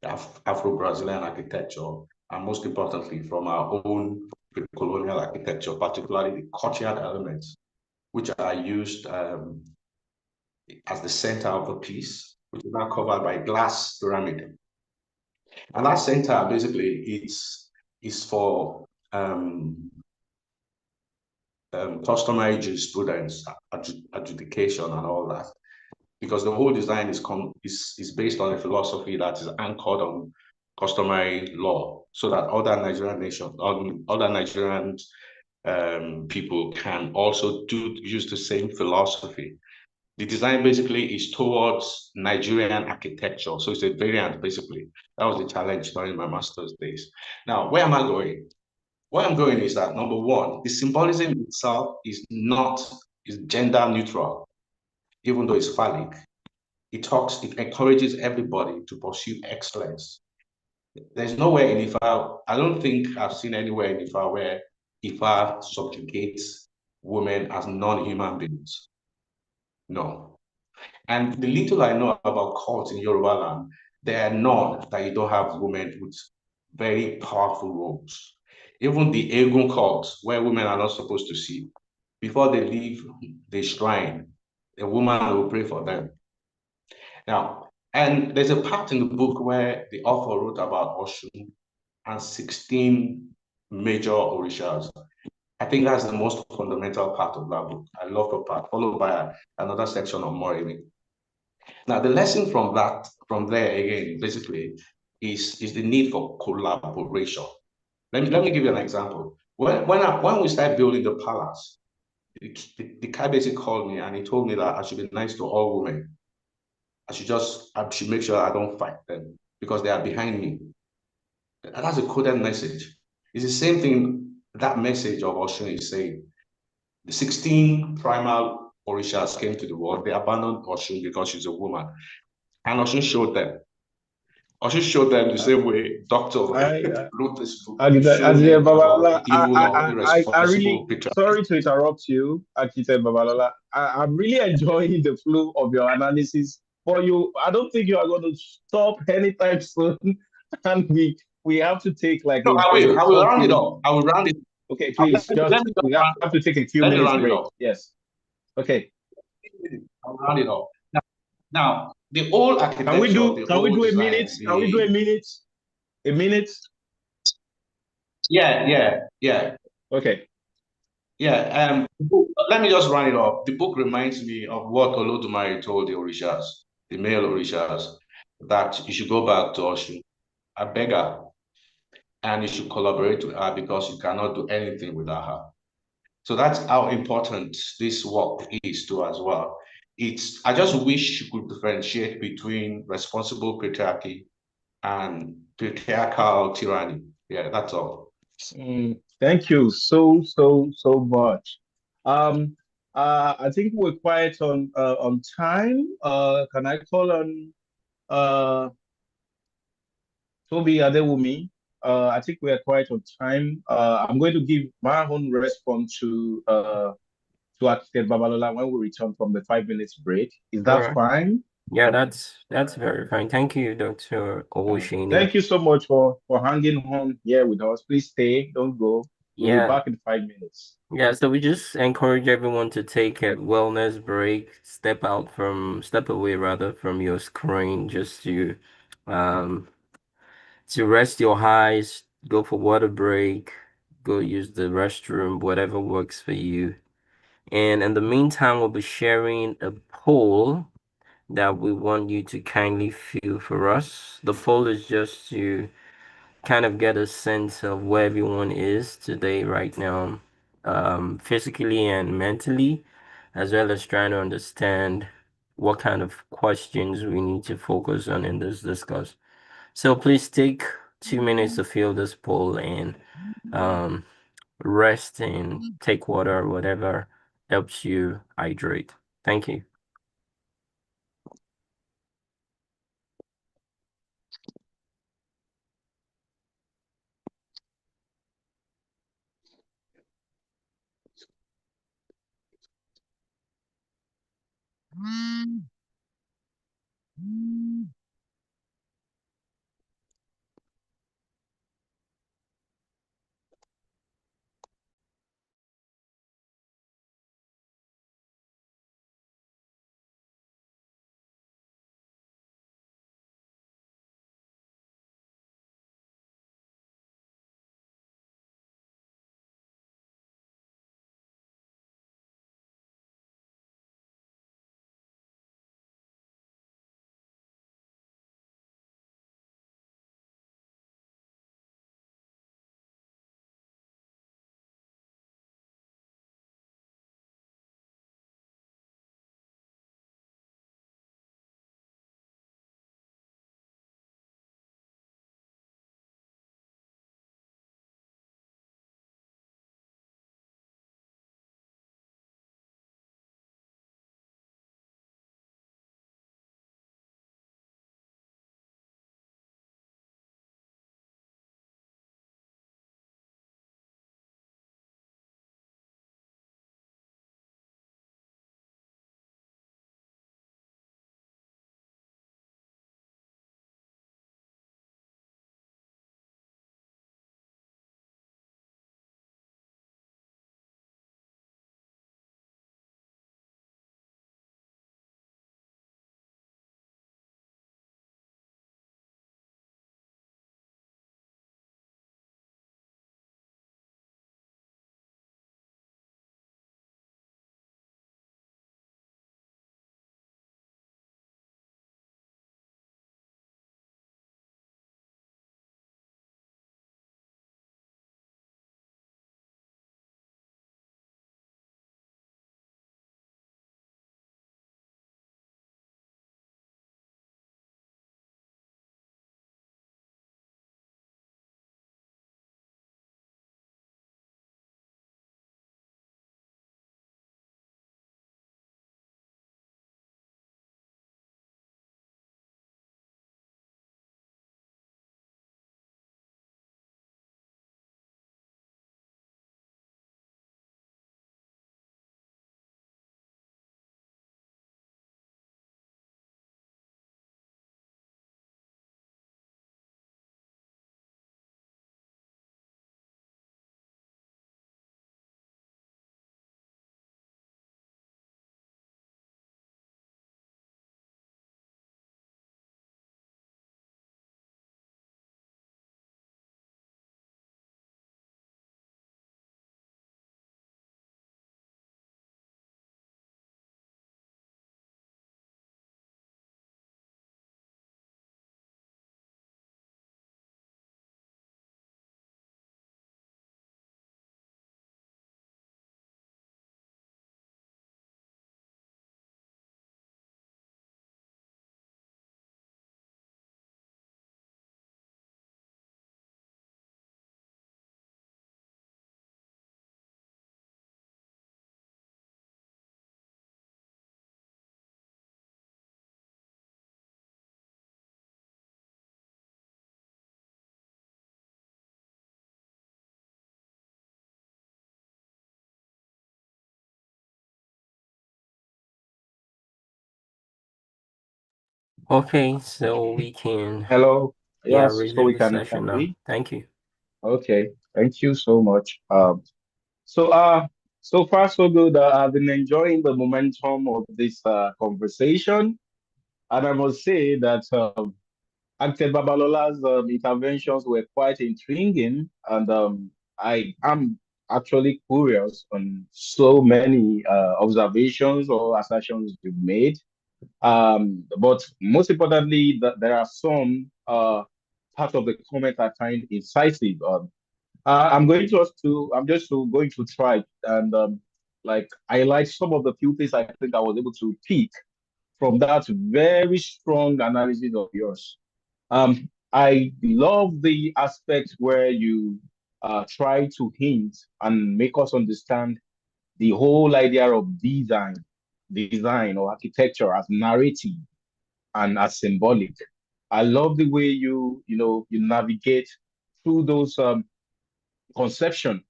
Speaker 4: Afro-Brazilian architecture, and most importantly, from our own colonial architecture, particularly the courtyard elements, which I used as the center of the piece, which is now covered by glass pyramid. And that center basically is for customary jurisprudence, adjudication, and all that, because the whole design is based on a philosophy that is anchored on customary law, so that other Nigerian nations, other Nigerian people can also use the same philosophy. The design basically is towards Nigerian architecture. So it's a variant, basically. That was the challenge during my master's days. Now, where am I going? Where I'm going is that, number one, the symbolism itself is gender neutral, even though it's phallic. It encourages everybody to pursue excellence. There's nowhere in Ifa, I don't think I've seen anywhere in Ifa where Ifa subjugates women as non-human beings. No. And the little I know about cults in Yoruba land, there are none that you don't have women with very powerful roles. Even the Egun cults, where women are not supposed to see, before they leave the shrine, a woman will pray for them. Now, and there's a part in the book where the author wrote about Oshun and 16 major Orishas. I think that's the most fundamental part of that book. I love the part, followed by another section on Morimi. Now, the lesson from there again, basically, is the need for collaboration. Let me give you an example. When we started building the palace, the guy basically called me and he told me that I should be nice to all women. I should make sure I don't fight them because they are behind me. And that's a coded message. It's the same thing that message of Oshun is saying. The 16 primal Orishas came to the world. They abandoned Oshun because she's a woman. And Oshun showed them. Oshun showed them the same way Dr. wrote this book to show men about the evil of irresponsible patriarchy.
Speaker 1: Sorry to interrupt you, Architect Babalola. I'm really enjoying the flow of your analysis. For you, I don't think you are going to stop anytime soon. And we have to take like
Speaker 4: No, I will round it up. I will round it.
Speaker 1: Okay, please, we have to take a few minutes break. Yes. Okay.
Speaker 4: I'll round it up. Now, the old architecture.
Speaker 1: Can we do a minute? Can we do a minute? A minute?
Speaker 4: Yeah.
Speaker 1: Okay.
Speaker 4: Yeah. Let me just run it up. The book reminds me of what Olodumare told the Orishas, the male Orishas, that you should go back to Oshun, a beggar, and you should collaborate with her because you cannot do anything without her. So that's how important this work is too as well. I just wish you could differentiate between responsible patriarchy and patriarchal tyranny. Yeah, that's all.
Speaker 1: Thank you so much. I think we're quite on time. Can I call on uh Toby Adewumi? I think we are quite on time. I'm going to give my own response to Architect Babalola when we return from the 5 minutes break. Is
Speaker 5: All
Speaker 1: that
Speaker 5: right.
Speaker 1: fine?
Speaker 5: Yeah, that's very fine. Thank you, Dr. Owusheni.
Speaker 1: Thank you so much for hanging on here with us. Please stay, don't go. We'll be
Speaker 5: Yeah.
Speaker 1: back in 5 minutes.
Speaker 5: Yeah, so we just encourage everyone to take a wellness break, step away rather from your screen just um to rest your eyes, go for water break, go use the restroom, whatever works for you. And in the meantime, we'll be sharing a poll that we want you to kindly fill for us. The poll is just to kind of get a sense of where everyone is today, right now, physically and mentally, as well as trying to understand what kind of questions we need to focus on in this discuss. So please take 2 minutes to fill this poll and um, rest and take water or whatever helps you hydrate. Thank you. Okay, so we can,
Speaker 1: Hello.
Speaker 5: yeah,
Speaker 1: Yes, so
Speaker 5: resume
Speaker 1: we
Speaker 5: the
Speaker 1: can
Speaker 5: session now.
Speaker 1: we?
Speaker 5: Thank you.
Speaker 1: Okay. Thank you so much. So so far so good. I've been enjoying the momentum of this conversation, and I must say that Acted Babalola's interventions were quite intriguing, and I am actually curious on so many observations or assertions you've made. But most importantly, that there are some parts of the comment I find incisive. I'm just going to try and like highlight some of the few things I think I was able to pick from that very strong analysis of yours. I love the aspect where you try to hint and make us understand the whole idea of design or architecture as narrative and as symbolic. I love the way you navigate through those conception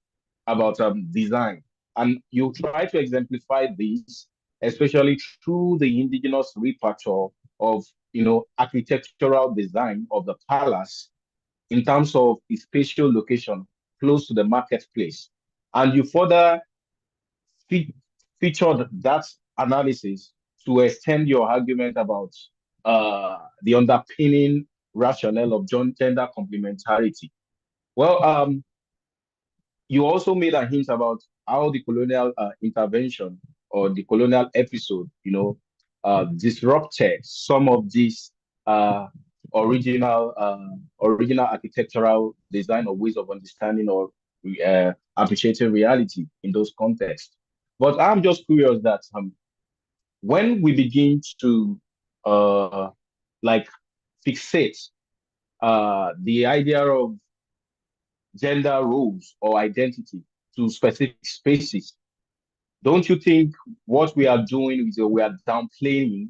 Speaker 1: about design, and you try to exemplify this, especially through the indigenous repertoire of architectural design of the palace in terms of its spatial location close to the marketplace, and you further fe- featured that analysis to extend your argument about the underpinning rationale of gender complementarity. Well, you also made a hint about how the colonial intervention or the colonial episode, disrupted some of these uh, original original architectural design or ways of understanding or appreciating reality in those contexts. But I'm just curious that when we begin to uh, like fixate the idea of gender roles or identity to specific spaces, don't you think what we are doing is we are downplaying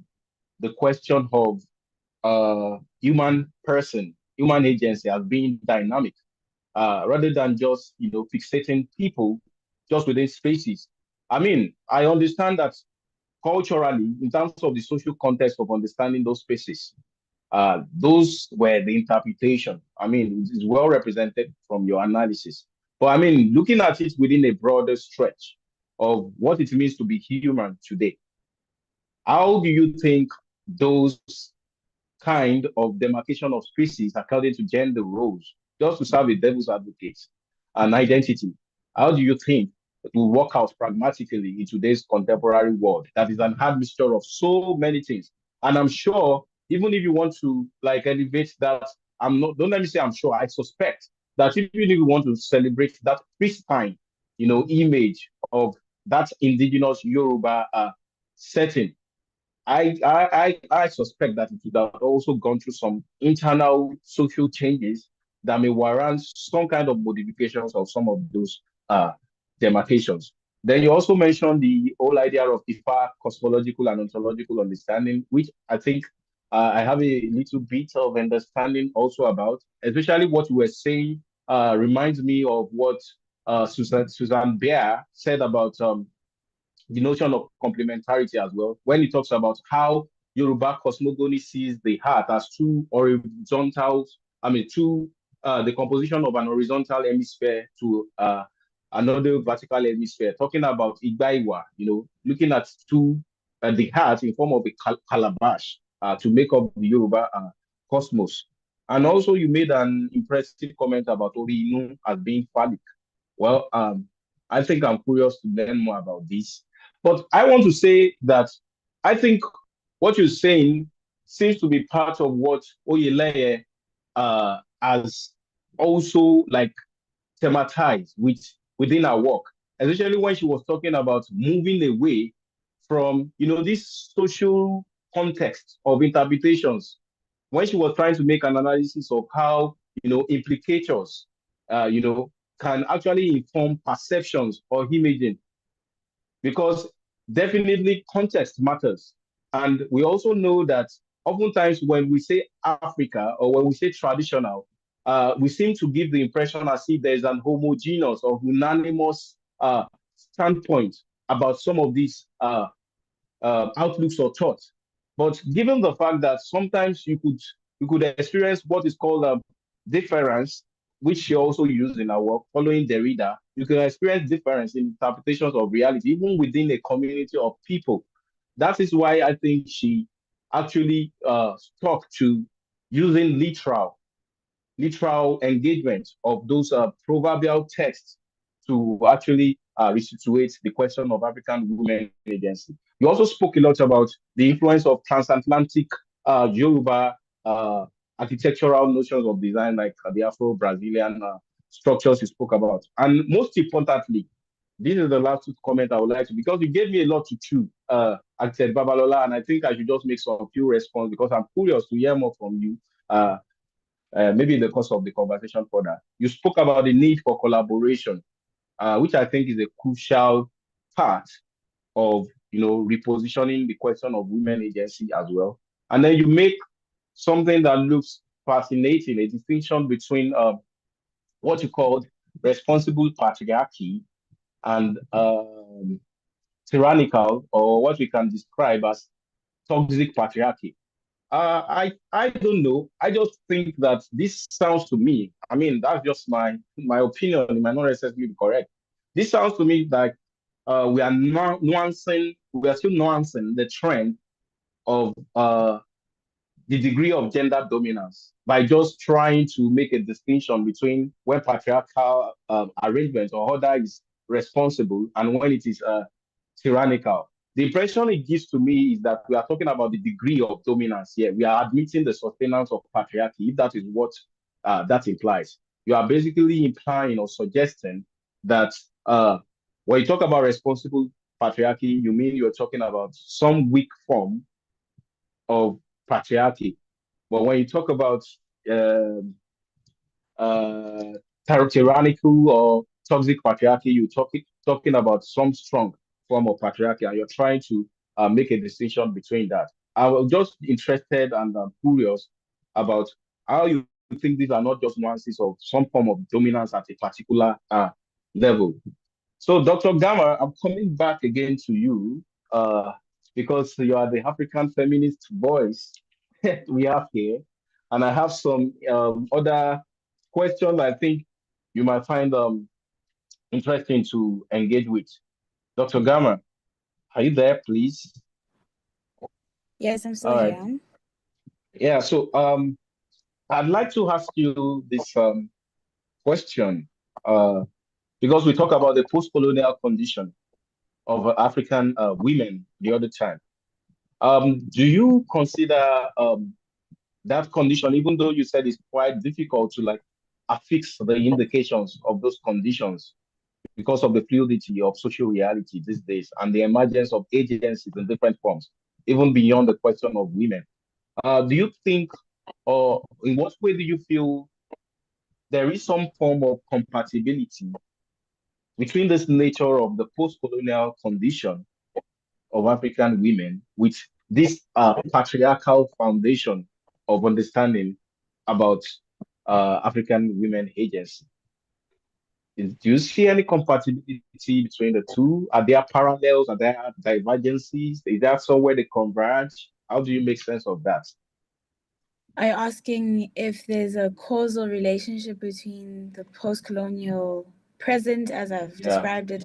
Speaker 1: the question of human agency as being dynamic, rather than just fixating people just within spaces? I mean, I understand that culturally, in terms of the social context of understanding those spaces, those were the interpretation. I mean, it's well represented from your analysis. But I mean, looking at it within a broader stretch of what it means to be human today, how do you think those kind of demarcation of species according to gender roles, just to serve a devil's advocate, and identity? How do you think it will work out pragmatically in today's contemporary world that is an admixture of so many things? And I'm sure, even if you want to like elevate that, don't let me say I'm sure, I suspect that even if you want to celebrate that pristine, image of that indigenous Yoruba setting, I suspect that it would have also gone through some internal social changes that may warrant some kind of modifications of some of those uh, demarcations. Then you also mentioned the whole idea of IFA cosmological and ontological understanding, which I think I have a little bit of understanding also about, especially what you were saying reminds me of what Susan Bear said about the notion of complementarity as well, when he talks about how Yoruba cosmogony sees the heart as two horizontal, two, the composition of an horizontal hemisphere to another vertical hemisphere, talking about Igbaiwa, looking at the heart in form of a calabash to make up the Yoruba cosmos. And also you made an impressive comment about Orinu as being phallic. Well, I think I'm curious to learn more about this. But I want to say that I think what you're saying seems to be part of what Oyeleye has also like thematized within our work, especially when she was talking about moving away from this social context of interpretations, when she was trying to make an analysis of how implicators can actually inform perceptions or imaging, because definitely context matters. And we also know that oftentimes when we say Africa or when we say traditional, we seem to give the impression as if there's an homogeneous or unanimous standpoint about some of these outlooks or thoughts. But given the fact that sometimes you could experience what is called difference, which she also used in her work, following Derrida, you can experience difference in interpretations of reality, even within a community of people. That is why I think she actually stuck to using literal engagement of those proverbial texts to actually resituate the question of African women agency. You also spoke a lot about the influence of transatlantic Yoruba architectural notions of design, like the Afro-Brazilian structures you spoke about. And most importantly, this is the last comment I would like to, because you gave me a lot to chew, Acted Babalola, and I think I should just make some few response because I'm curious to hear more from you. Maybe in the course of the conversation further. You spoke about the need for collaboration, which I think is a crucial part of repositioning the question of women agency as well. And then you make something that looks fascinating, a distinction between what you called responsible patriarchy and tyrannical, or what we can describe as toxic patriarchy. I don't know. I just think that this sounds to me. I mean, that's just my opinion. It might not necessarily be correct. This sounds to me like we are nuancing. We are still nuancing the trend of the degree of gender dominance by just trying to make a distinction between when patriarchal arrangements or order is responsible and when it is tyrannical. The impression it gives to me is that we are talking about the degree of dominance here. We are admitting the sustenance of patriarchy, if that is what that implies. You are basically implying or suggesting that when you talk about responsible patriarchy, you mean you're talking about some weak form of patriarchy. But when you talk about uh, uh, tyrannical or toxic patriarchy, you're talking about some strong form of patriarchy, and you're trying to make a distinction between that. I was just interested and curious about how you think these are not just nuances of some form of dominance at a particular level. So, Dr. Gamma, I'm coming back again to you uh, because you are the African feminist voice we have here. And I have some other questions I think you might find interesting to engage with. Dr. Gamma, are you there, please?
Speaker 2: Yes, I'm still
Speaker 1: All right.
Speaker 2: here.
Speaker 1: Yeah, so I'd like to ask you this question because we talk about the post-colonial condition of African women the other time. Do you consider that condition, even though you said it's quite difficult to like affix the indications of those conditions because of the fluidity of social reality these days and the emergence of agencies in different forms, even beyond the question of women? Do you think, or in what way do you feel there is some form of compatibility between this nature of the post-colonial condition of African women with this patriarchal foundation of understanding about African women agency? Do you see any compatibility between the two? Are there parallels? Are there divergences? Is there somewhere they converge? How do you make sense of that?
Speaker 2: Are you asking if there's a causal relationship between the post-colonial present, as I've
Speaker 1: Yeah,
Speaker 2: described it,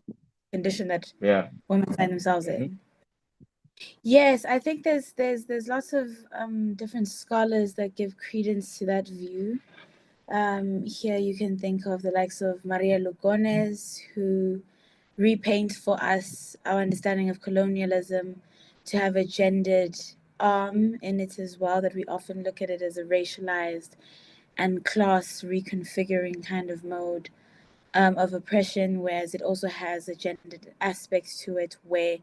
Speaker 2: condition that
Speaker 1: yeah.
Speaker 2: women find themselves
Speaker 1: Hmm.
Speaker 2: in? Yes, I think there's lots of different scholars that give credence to that view. Here you can think of the likes of Maria Lugones, who repaint for us our understanding of colonialism to have a gendered arm in it as well, that we often look at it as a racialized and class reconfiguring kind of mode of oppression, whereas it also has a gendered aspect to it where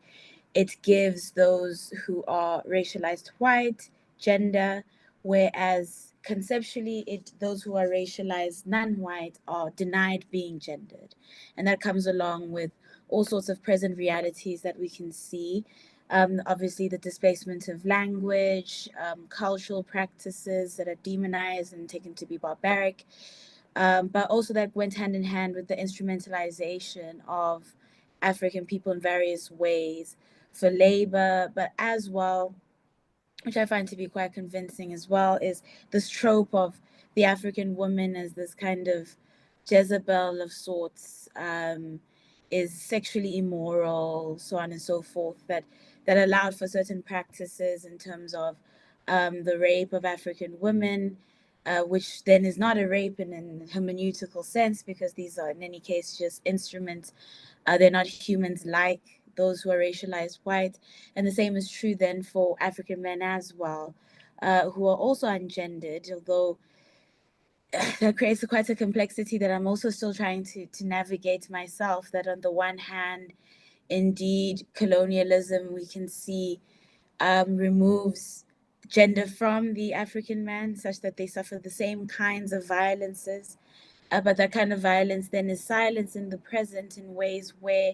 Speaker 2: it gives those who are racialized white gender, whereas conceptually it those who are racialized non-white are denied being gendered. And that comes along with all sorts of present realities that we can see. Obviously the displacement of language, cultural practices that are demonized and taken to be barbaric, but also that went hand in hand with the instrumentalization of African people in various ways for labor, but as well which I find to be quite convincing as well, is this trope of the African woman as this kind of Jezebel of sorts, is sexually immoral, so on and so forth, that allowed for certain practices in terms of the rape of African women, which then is not a rape in a hermeneutical sense, because these are in any case just instruments. They're not humans like those who are racialized white. And the same is true then for African men as well, who are also ungendered, although that creates quite a complexity that I'm also still trying to navigate myself. That on the one hand, indeed, colonialism we can see removes gender from the African man, such that they suffer the same kinds of violences. But that kind of violence then is silenced in the present in ways where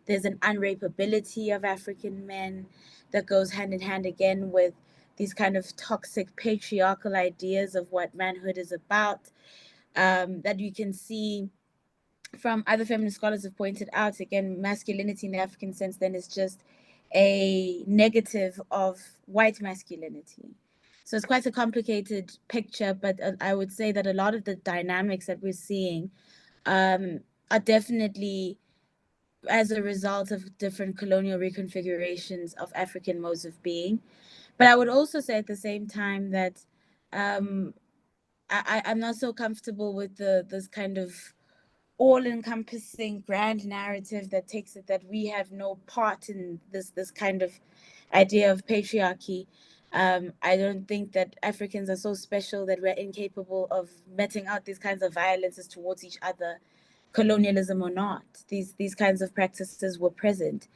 Speaker 2: there's an unrapeability of African men that goes hand in hand again with these kind of toxic patriarchal ideas of what manhood is about, that you can see from other feminist scholars have pointed out. Again, masculinity in the African sense then is just a negative of white masculinity. So it's quite a complicated picture, but I would say that a lot of the dynamics that we're seeing are definitely as a result of different colonial reconfigurations of African modes of being. But I would also say at the same time that um, I'm not so comfortable with this kind of all-encompassing grand narrative that takes it that we have no part in this kind of idea of patriarchy. I don't think that Africans are so special that we're incapable of meting out these kinds of violences towards each other, colonialism or not. These kinds of practices were present,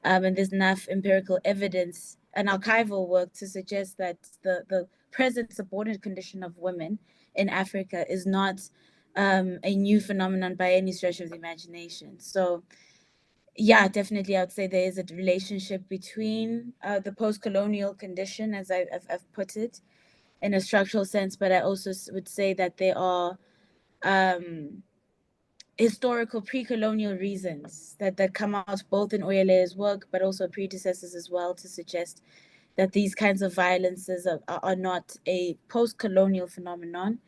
Speaker 2: and there's enough empirical evidence and archival work to suggest that the present subordinate condition of women in Africa is not a new phenomenon by any stretch of the imagination. So, yeah, definitely, I would say there is a relationship between the post-colonial condition, as I've put it, in a structural sense, but I also would say that there are um, historical pre-colonial reasons that come out both in Oyele's work, but also predecessors as well, to suggest that these kinds of violences are not a post-colonial phenomenon,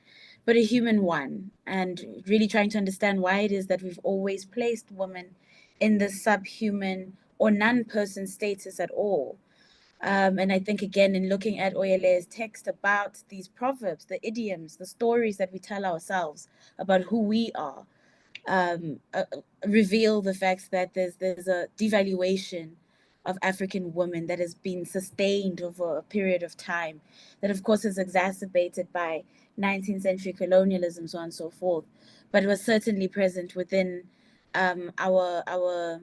Speaker 2: but a human one, and really trying to understand why it is that we've always placed women in the subhuman or non-person status at all. And I think, again, in looking at Oyele's text about these proverbs, the idioms, the stories that we tell ourselves about who we are, um, uh, reveal the fact that there's a devaluation of African women that has been sustained over a period of time, that of course is exacerbated by 19th century colonialism, so on and so forth, but it was certainly present within our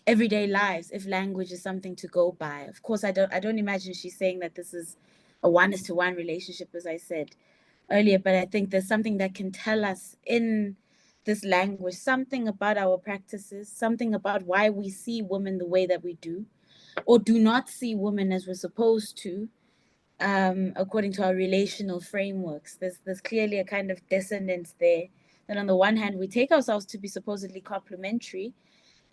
Speaker 2: everyday lives, if language is something to go by. Of course, I don't imagine she's saying that this is a one-to-one relationship, as I said earlier, but I think there's something that can tell us in this language something about our practices, something about why we see women the way that we do, or do not see women as we're supposed to, according to our relational frameworks. There's clearly a kind of dissonance there. That on the one hand, we take ourselves to be supposedly complementary,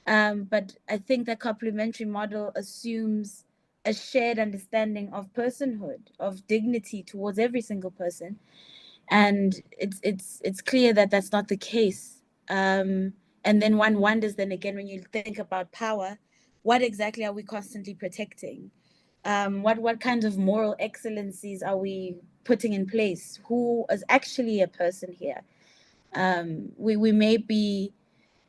Speaker 2: but I think that complementary model assumes a shared understanding of personhood, of dignity towards every single person, and it's clear that that's not the case. And then one wonders, then again, when you think about power, what exactly are we constantly protecting? What kinds of moral excellencies are we putting in place? Who is actually a person here? We may be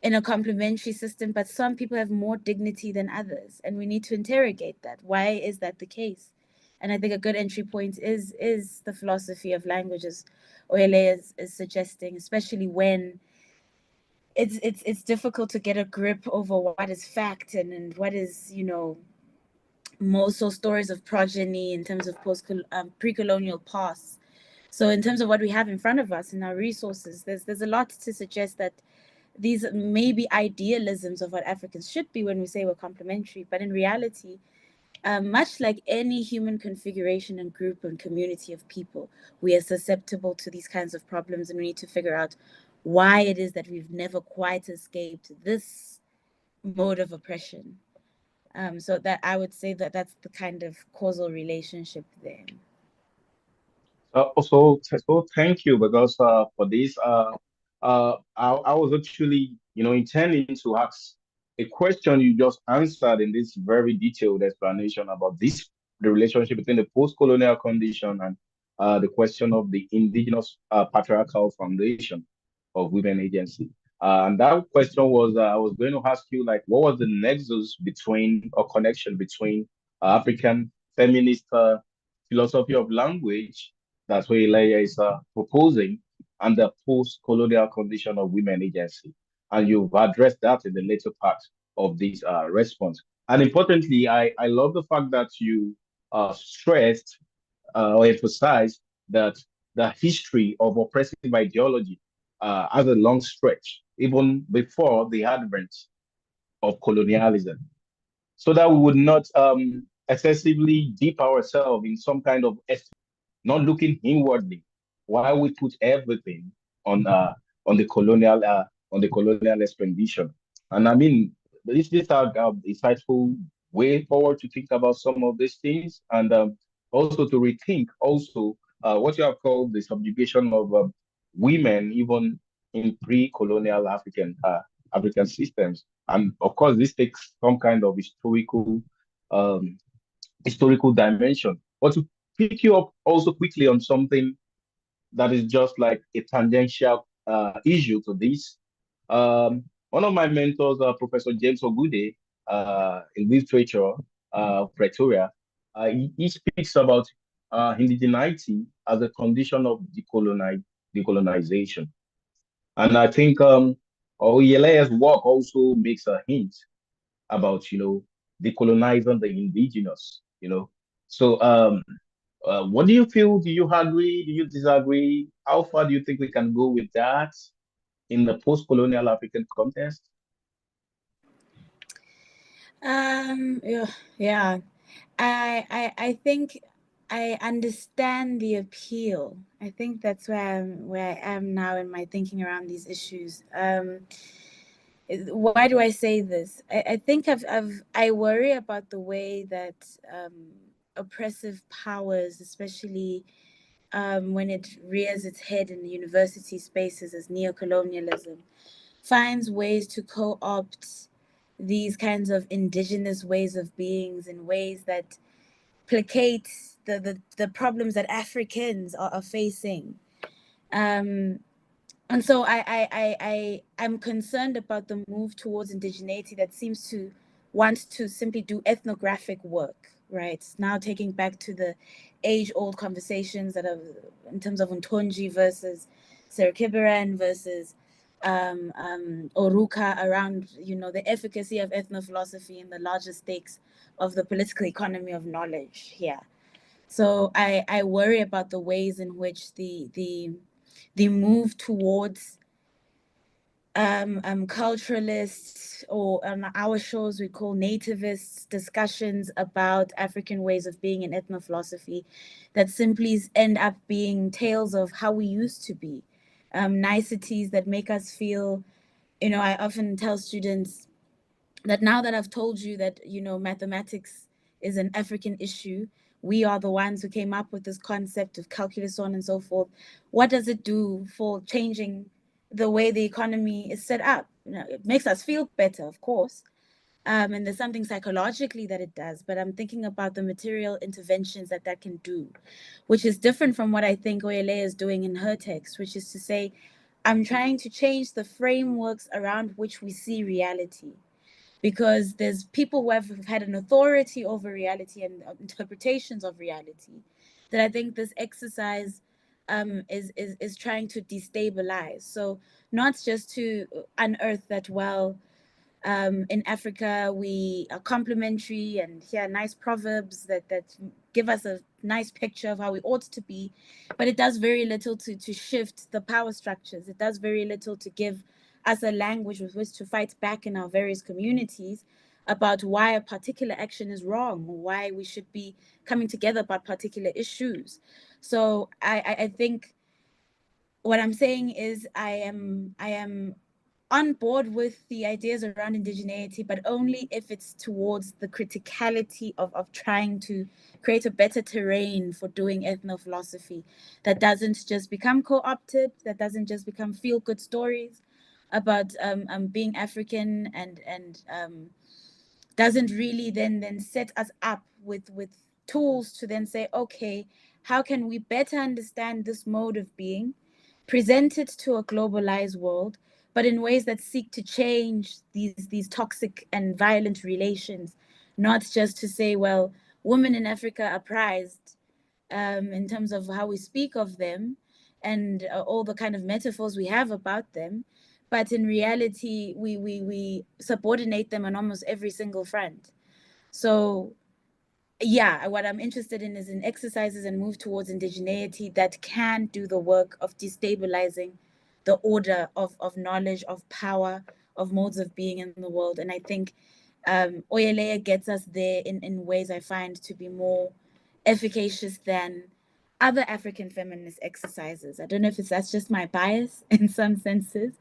Speaker 2: in a complementary system, but some people have more dignity than others, and we need to interrogate that. Why is that the case? And I think a good entry point is the philosophy of languages Oyele is suggesting, especially when it's difficult to get a grip over what is fact and what is, more so stories of progeny in terms of pre-colonial past. So in terms of what we have in front of us and our resources, there's a lot to suggest that these may be idealisms of what Africans should be when we say we're complementary, but in reality, much like any human configuration and group and community of people, we are susceptible to these kinds of problems, and we need to figure out why it is that we've never quite escaped this mode of oppression. So that I would say that that's the kind of causal relationship there.
Speaker 1: So thank you because for this I was actually intending to ask a question you just answered in this very detailed explanation about this the relationship between the post-colonial condition and the question of the indigenous patriarchal foundation of women agency. And that question was I was going to ask you like what was the nexus between or connection between African feminist philosophy of language that's what Ilaya is proposing, and the post-colonial condition of women agency. And you've addressed that in the later part of this response. And importantly, I love the fact that you stressed or emphasized that the history of oppressive ideology has a long stretch, even before the advent of colonialism, so that we would not excessively dip ourselves in some kind of not looking inwardly, while we put everything on uh on the colonial expedition. And I mean, these are insightful way forward to think about some of these things, and also to rethink also what you have called the subjugation of women even in pre-colonial African systems. And of course, this takes some kind of um, historical dimension. But to pick you up also quickly on something that is just like a tangential issue to this. One of my mentors, Professor James Ogude, in literature, Pretoria, he speaks about indigeneity as a condition of decolonization. And I think Oyele's work also makes a hint about, decolonizing the indigenous, So what do you feel? Do you agree? Do you disagree? How far do you think we can go with that in the post-colonial African context?
Speaker 2: Yeah, yeah. I think I understand the appeal. I think that's where I am now in my thinking around these issues. Why do I say this? I think I worry about the way that oppressive powers, especially when it rears its head in the university spaces as neocolonialism, finds ways to co-opt these kinds of indigenous ways of beings in ways that placate the problems that Africans are facing. And so I'm concerned about the move towards indigeneity that seems to want to simply do ethnographic work, right? Now taking back to the age-old conversations that are in terms of Untonji versus Serkibiran versus Oruka around, the efficacy of ethnophilosophy and the larger stakes of the political economy of knowledge here. So I worry about the ways in which the move towards culturalists, or on our shows we call nativists, discussions about African ways of being in ethnophilosophy that simply end up being tales of how we used to be, niceties that make us feel, I often tell students that now that I've told you that, mathematics is an African issue, we are the ones who came up with this concept of calculus, so on and so forth. What does it do for changing the way the economy is set up? It makes us feel better, of course. And there's something psychologically that it does, but I'm thinking about the material interventions that can do, which is different from what I think Oyele is doing in her text, which is to say, I'm trying to change the frameworks around which we see reality, because there's people who have had an authority over reality and interpretations of reality that I think this exercise is trying to destabilize. So not just to unearth that, well, in Africa, we are complementary and hear nice proverbs that give us a nice picture of how we ought to be, but it does very little to shift the power structures. It does very little to give us a language with which to fight back in our various communities about why a particular action is wrong, or why we should be coming together about particular issues. So I think what I'm saying is I am on board with the ideas around indigeneity, but only if it's towards the criticality of trying to create a better terrain for doing ethnophilosophy that doesn't just become co-opted, that doesn't just become feel-good stories about being African, and doesn't really then set us up with tools to then say, okay, how can we better understand this mode of being, present it to a globalized world, but in ways that seek to change these toxic and violent relations, not just to say, well, women in Africa are prized, in terms of how we speak of them, and all the kind of metaphors we have about them, but in reality we subordinate them on almost every single front. So yeah, what I'm interested in is in exercises and move towards indigeneity that can do the work of destabilizing the order of knowledge, of power, of modes of being in the world. And I think Oyelea gets us there in ways I find to be more efficacious than other African feminist exercises. I don't know if that's just my bias in some senses,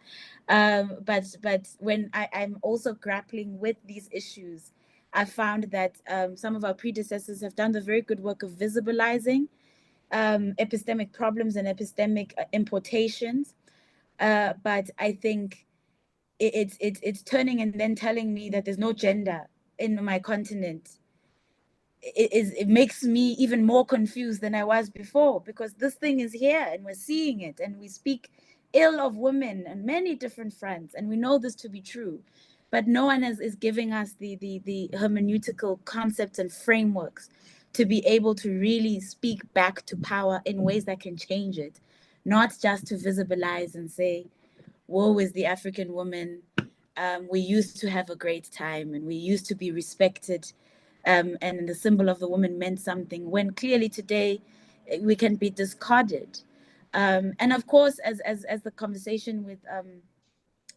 Speaker 2: but when I'm also grappling with these issues, I found that some of our predecessors have done the very good work of visibilizing epistemic problems and epistemic importations. But I think it's turning and then telling me that there's no gender in my continent. It makes me even more confused than I was before, because this thing is here and we're seeing it, and we speak ill of women on many different fronts, and we know this to be true, but no one is giving us the hermeneutical concepts and frameworks to be able to really speak back to power in ways that can change it, not just to visibilize and say, woe is the African woman. We used to have a great time and we used to be respected, and the symbol of the woman meant something, when clearly today we can be discarded. And of course, as the conversation with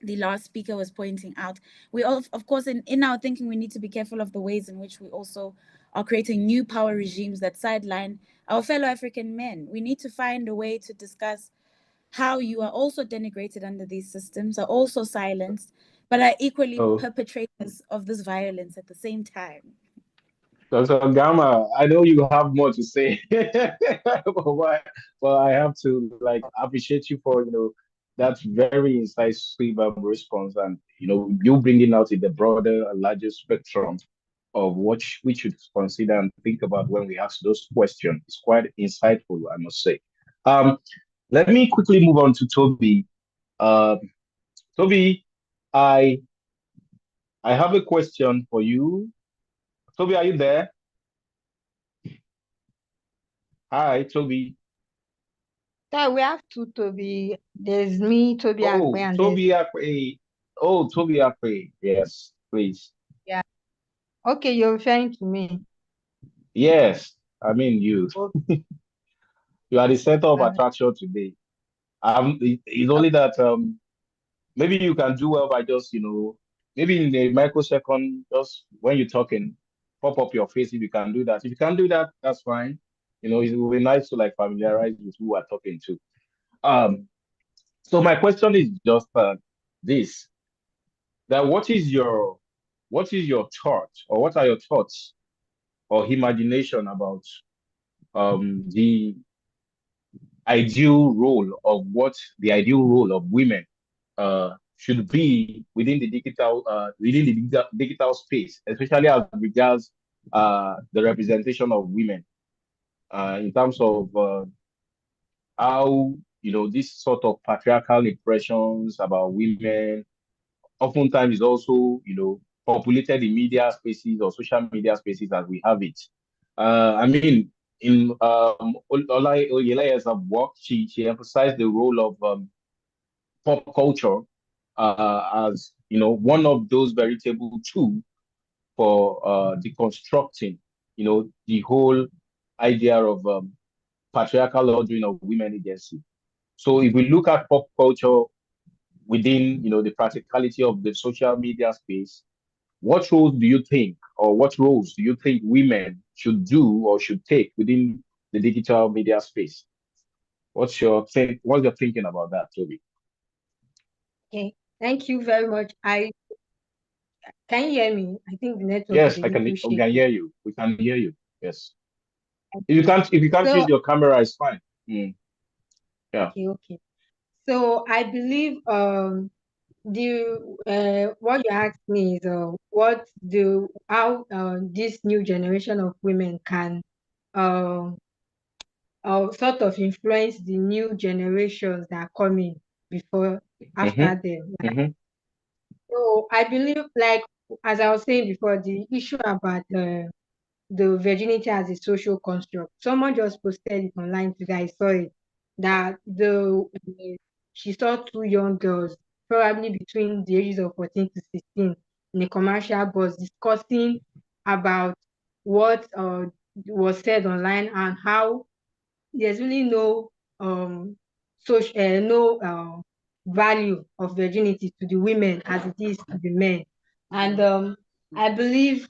Speaker 2: the last speaker was pointing out, we all, of course, in our thinking, we need to be careful of the ways in which we also are creating new power regimes that sideline our fellow African men. We need to find a way to discuss how you are also denigrated under these systems, are also silenced, but are equally
Speaker 1: So,
Speaker 2: perpetrators of this violence at the same time.
Speaker 1: Dr. Gama, I know you have more to say, but I have to like appreciate you for that very incisive response, and you bringing out in the broader, larger spectrum of what we should consider and think about when we ask those questions. It's quite insightful, I must say. Um, Let me quickly move on to Toby. Um, Toby, I I have a question for you. Toby, are you there? Hi, Toby.
Speaker 3: Yeah, we have two Toby. There's me, Toby Akpe,
Speaker 1: Oh,
Speaker 3: and there's
Speaker 1: Toby Akpe. Oh, Toby Akpe. Yes, please.
Speaker 3: yeah. Okay, you're referring to me.
Speaker 1: Yes, I mean you.
Speaker 3: Okay.
Speaker 1: You are the center of
Speaker 3: Uh,
Speaker 1: attraction today. It's only that maybe you can do well by just maybe in a microsecond, just when you're talking, pop up your face if you can do that. If you can do that, that's fine. It will be nice to like familiarize with who we're talking to. Um, so my question is just this: that what is your thought, or what are your thoughts or imagination about the ideal role of what the ideal role of women should be within the digital space, especially as regards the representation of women in terms of how this sort of patriarchal impressions about women oftentimes is also populated in media spaces or social media spaces as we have it. I mean, in Olai Oyelaya's work, she emphasized the role of pop culture as one of those veritable tools for deconstructing the whole idea of patriarchal ordering of women agency. So if we look at pop culture within the practicality of the social media space, what roles do you think, or what roles do you think women should do or should take within the digital media space? What's your thinking about that, Toby?
Speaker 3: okay. Thank you very much. Can you hear me? I think the network is
Speaker 1: Yes,
Speaker 3: a
Speaker 1: I
Speaker 3: little
Speaker 1: we can
Speaker 3: shaky.
Speaker 1: hear you. We can hear you. Yes.
Speaker 3: Okay.
Speaker 1: If you can't
Speaker 3: So,
Speaker 1: use your camera, it's fine. Mm, yeah.
Speaker 3: okay. So I believe the what you asked me is what do how this new generation of women can uh, sort of influence the new generations that are coming before
Speaker 1: Mm-hmm.
Speaker 3: after them.
Speaker 1: Mm-hmm.
Speaker 3: So I believe, like as I was saying before, the issue about the virginity as a social construct. Someone just posted it online today. I saw it that the she saw two young girls, probably between the ages of 14 to 16, in a commercial bus discussing about what was said online and how there's really no social no value of virginity to the women as it is to the men. And I believe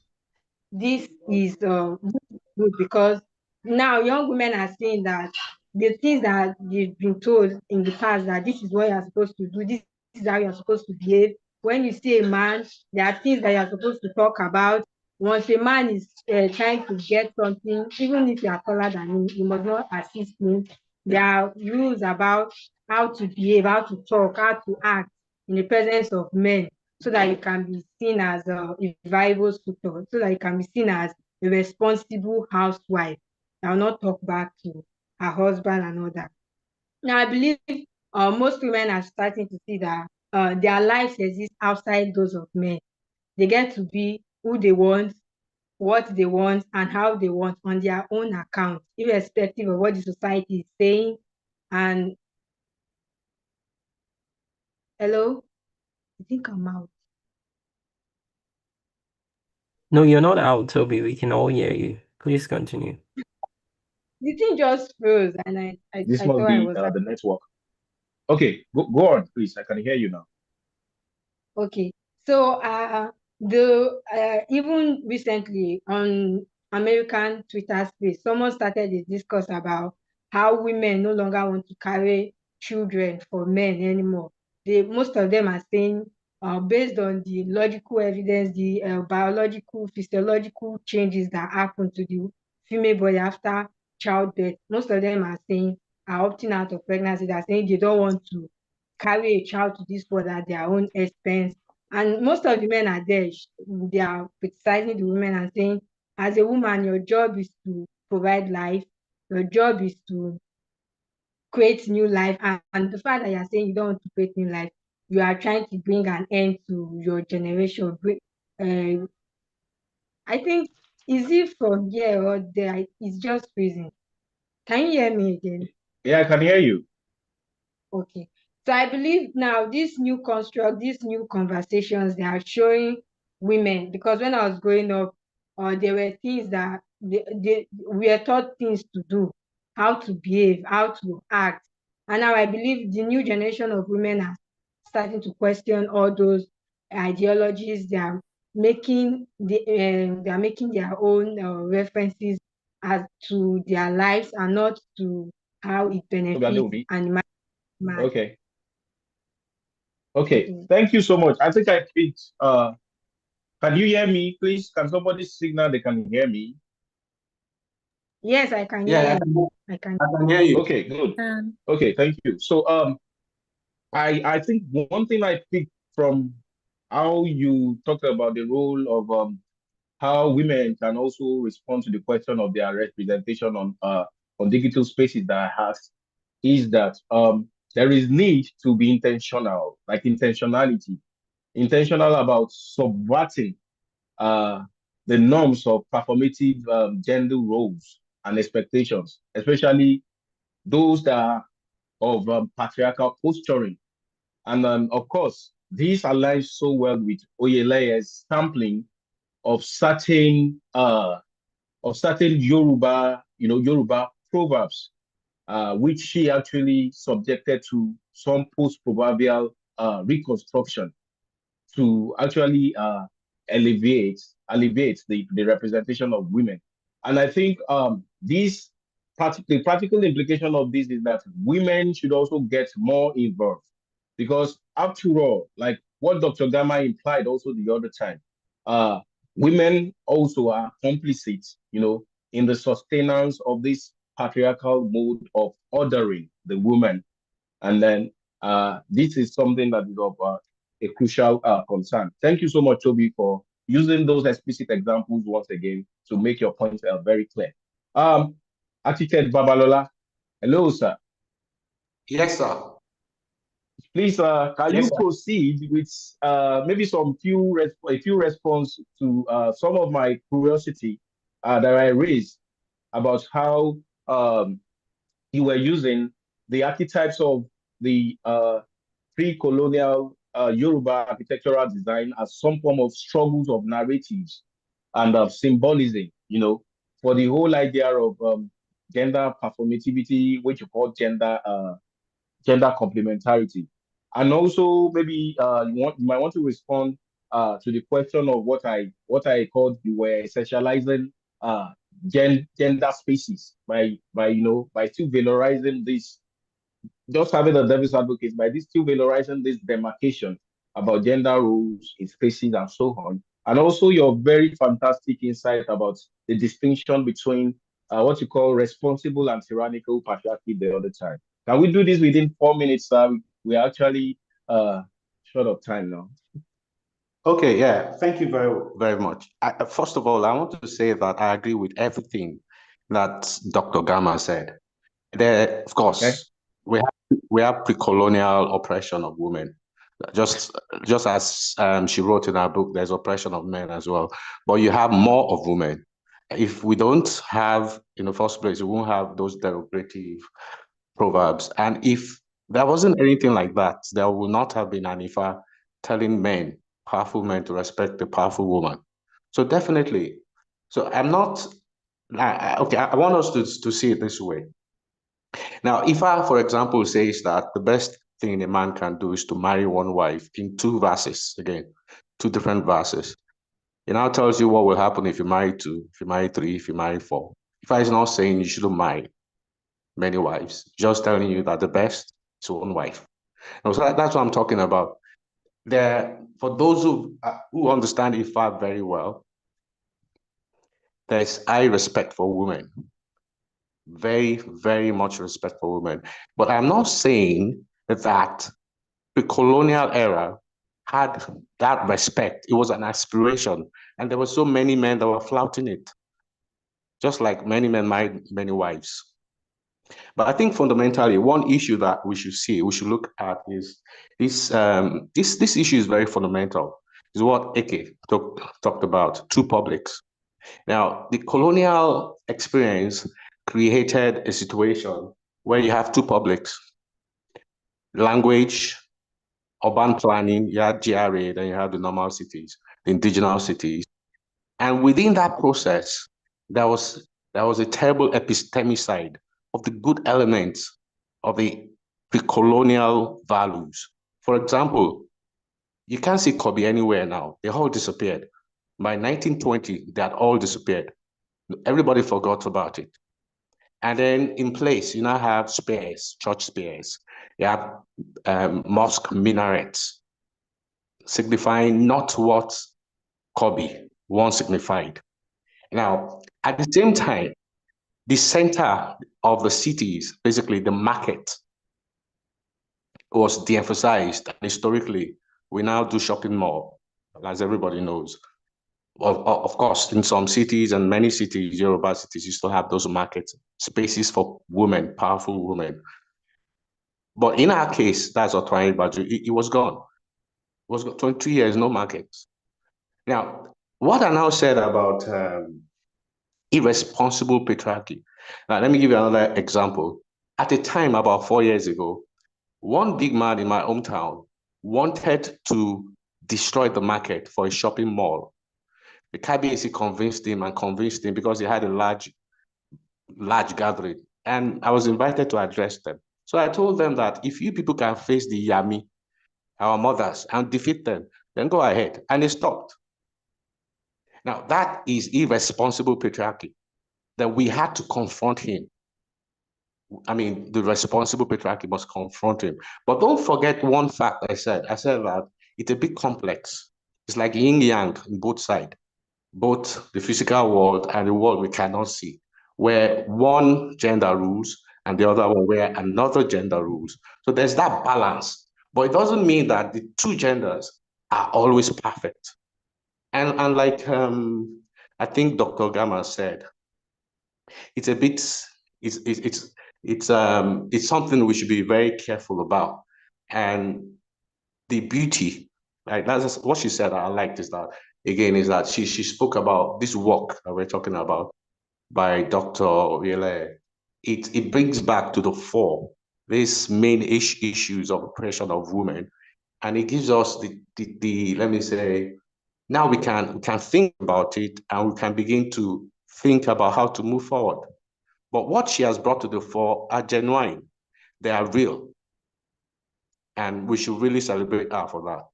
Speaker 3: this is good because now young women are saying that the things that they've been told in the past, that this is what you're supposed to do, this is how you're supposed to behave. When you see a man, there are things that you're supposed to talk about. Once a man is trying to get something, even if you are taller than him, you must not assist him. There are rules about how to behave, how to talk, how to act in the presence of men, so that you can be seen as a viable suitor, so that you can be seen as a responsible housewife that will not talk back to her husband and all that. Now, I believe most women are starting to see that their lives exist outside those of men. They get to be who they want, what they want, and how they want on their own account, irrespective of what the society is saying. And hello, I think I'm out.
Speaker 5: No, you're not out, Toby. We can all hear you. Please continue.
Speaker 3: The thing just froze, and
Speaker 1: This
Speaker 3: I
Speaker 1: must
Speaker 3: thought I
Speaker 1: be
Speaker 3: was
Speaker 1: the network. Okay, go on, please. I can hear you now.
Speaker 3: okay. So the even recently on American Twitter space, someone started a discourse about how women no longer want to carry children for men anymore. They Most of them are saying, based on the logical evidence, the biological, physiological changes that happen to the female body after childbirth, most of them are opting out of pregnancy. They're saying they don't want to carry a child to this world at their own expense. And most of the men are there, they are criticizing the women and saying, as a woman, your job is to provide life, your job is to create new life. And the fact that you're saying you don't want to create new life, you are trying to bring an end to your generation. Uh, I think, is it from here or there? It's just freezing. Can you hear me again?
Speaker 1: Yeah, I can hear you.
Speaker 3: Okay. So I believe now this new construct, these new conversations, they are showing women, because when I was growing up, there were things that we were taught things to do, how to behave, how to act. And now I believe the new generation of women are starting to question all those ideologies. They are making their own references as to their lives and not to how it benefits and man.
Speaker 1: Okay. Okay.
Speaker 3: Okay.
Speaker 1: Thank you so much. I think I picked can you hear me, please? Can somebody signal they can hear me?
Speaker 3: Yes, I can hear
Speaker 4: Yeah,
Speaker 3: you. I can.
Speaker 4: I can hear you.
Speaker 1: Okay, good.
Speaker 2: Um,
Speaker 1: Okay, thank you. So I think one thing I picked from how you talked about the role of how women can also respond to the question of their representation on digital spaces that I asked is that there is need to be intentional, like intentional about subverting uh, the norms of performative gender roles and expectations, especially those that are of patriarchal posturing. And of course, this aligns so well with Oyeleye's sampling of certain Yoruba, Yoruba proverbs, which she actually subjected to some post-proverbial reconstruction to actually alleviate the representation of women. And I think the practical implication of this is that women should also get more involved because after all, like what Dr. Gamma implied also the other time, uh, women also are complicit, in the sustenance of this patriarchal mode of ordering the woman. And then this is something that is of a crucial concern. Thank you so much, Toby, for using those explicit examples once again to make your point very clear. Architect Babalola, hello, sir.
Speaker 4: Yes, sir.
Speaker 1: Please, can
Speaker 4: Yes,
Speaker 1: you
Speaker 4: sir.
Speaker 1: proceed with maybe a few response to some of my curiosity that I raised about how you were using the archetypes of the pre-colonial Yoruba architectural design as some form of struggles of narratives and of symbolism, for the whole idea of gender performativity, which you call gender complementarity. And also maybe you might want to respond to the question of what I called you were essentializing gender spaces by still valorizing this, just having the devil's advocate, by this still valorizing this demarcation about gender roles in spaces and so on. And also your very fantastic insight about the distinction between what you call responsible and tyrannical patriarchy the other time. Can we do this within 4 minutes, sir? We're actually short of time now.
Speaker 4: Okay, yeah. Thank you very, very much. First of all, I want to say that I agree with everything that Dr. Gamma said. There, of
Speaker 1: Okay.
Speaker 4: course, we have pre-colonial oppression of women. Just as she wrote in her book, there's oppression of men as well. But you have more of women. If we don't have, in the first place, we won't have those derogative proverbs. And if there wasn't anything like that, there would not have been Anifa telling men, powerful men, to respect the powerful woman. So definitely. So I'm not, okay, I want us to see it this way. Now, Ifa, for example, says that the best thing a man can do is to marry one wife in two verses, again, two different verses. It now tells you what will happen if you marry two, if you marry three, if you marry four. Ifa is not saying you shouldn't marry many wives, just telling you that the best is one wife. And so that's what I'm talking about. For those who understand Ifa very well, there's high respect for women, very, very much respect for women. But I'm not saying that the colonial era had that respect. It was an aspiration, and there were so many men that were flouting it, just like many men married many wives. But I think fundamentally, one issue that we should look at is this issue is very fundamental. Is what Eke talked about, two publics. Now, the colonial experience created a situation where you have two publics, language, urban planning, you had GRA, then you have the normal cities, the indigenous cities. And within that process, there was a terrible epistemicide of the good elements of the pre-colonial values. For example, you can't see Kobe anywhere now. They all disappeared. By 1920, they had all disappeared. Everybody forgot about it. And then in place, you now have spears, church spears. You have mosque minarets, signifying not what Kobe once signified. Now, at the same time, the center of the cities, basically the market, was de-emphasized. And historically, we now do shopping mall, as everybody knows. Of course, in some cities and many cities, Yoruba cities, you still have those market spaces for women, powerful women. But in our case, that's what trying Baju, it was gone. It was 22 years, no markets. Now, what I now said about irresponsible patriarchy. Now, let me give you another example. At a time about 4 years ago, one big man in my hometown wanted to destroy the market for a shopping mall. The KBAC convinced him because he had a large gathering. And I was invited to address them. So I told them that if you people can face the Yami, our mothers, and defeat them, then go ahead. And they stopped. Now, that is irresponsible patriarchy, that we had to confront him. I mean, the responsible patriarchy must confront him. But don't forget one fact I said. I said that it's a bit complex. It's like yin yang in both sides, both the physical world and the world we cannot see, where one gender rules and the other one where another gender rules. So there's that balance. But it doesn't mean that the two genders are always perfect. And like I think Dr. Gama said, it's a bit it's something we should be very careful about. And the beauty, right? That's what she said. I liked is that again is that she spoke about this work that we're talking about by Dr. Riele. It brings back to the fore these main issues of oppression of women, and it gives us the let me say, now we can think about it and we can begin to think about how to move forward. But what she has brought to the fore are genuine, they are real, and we should really celebrate her for that.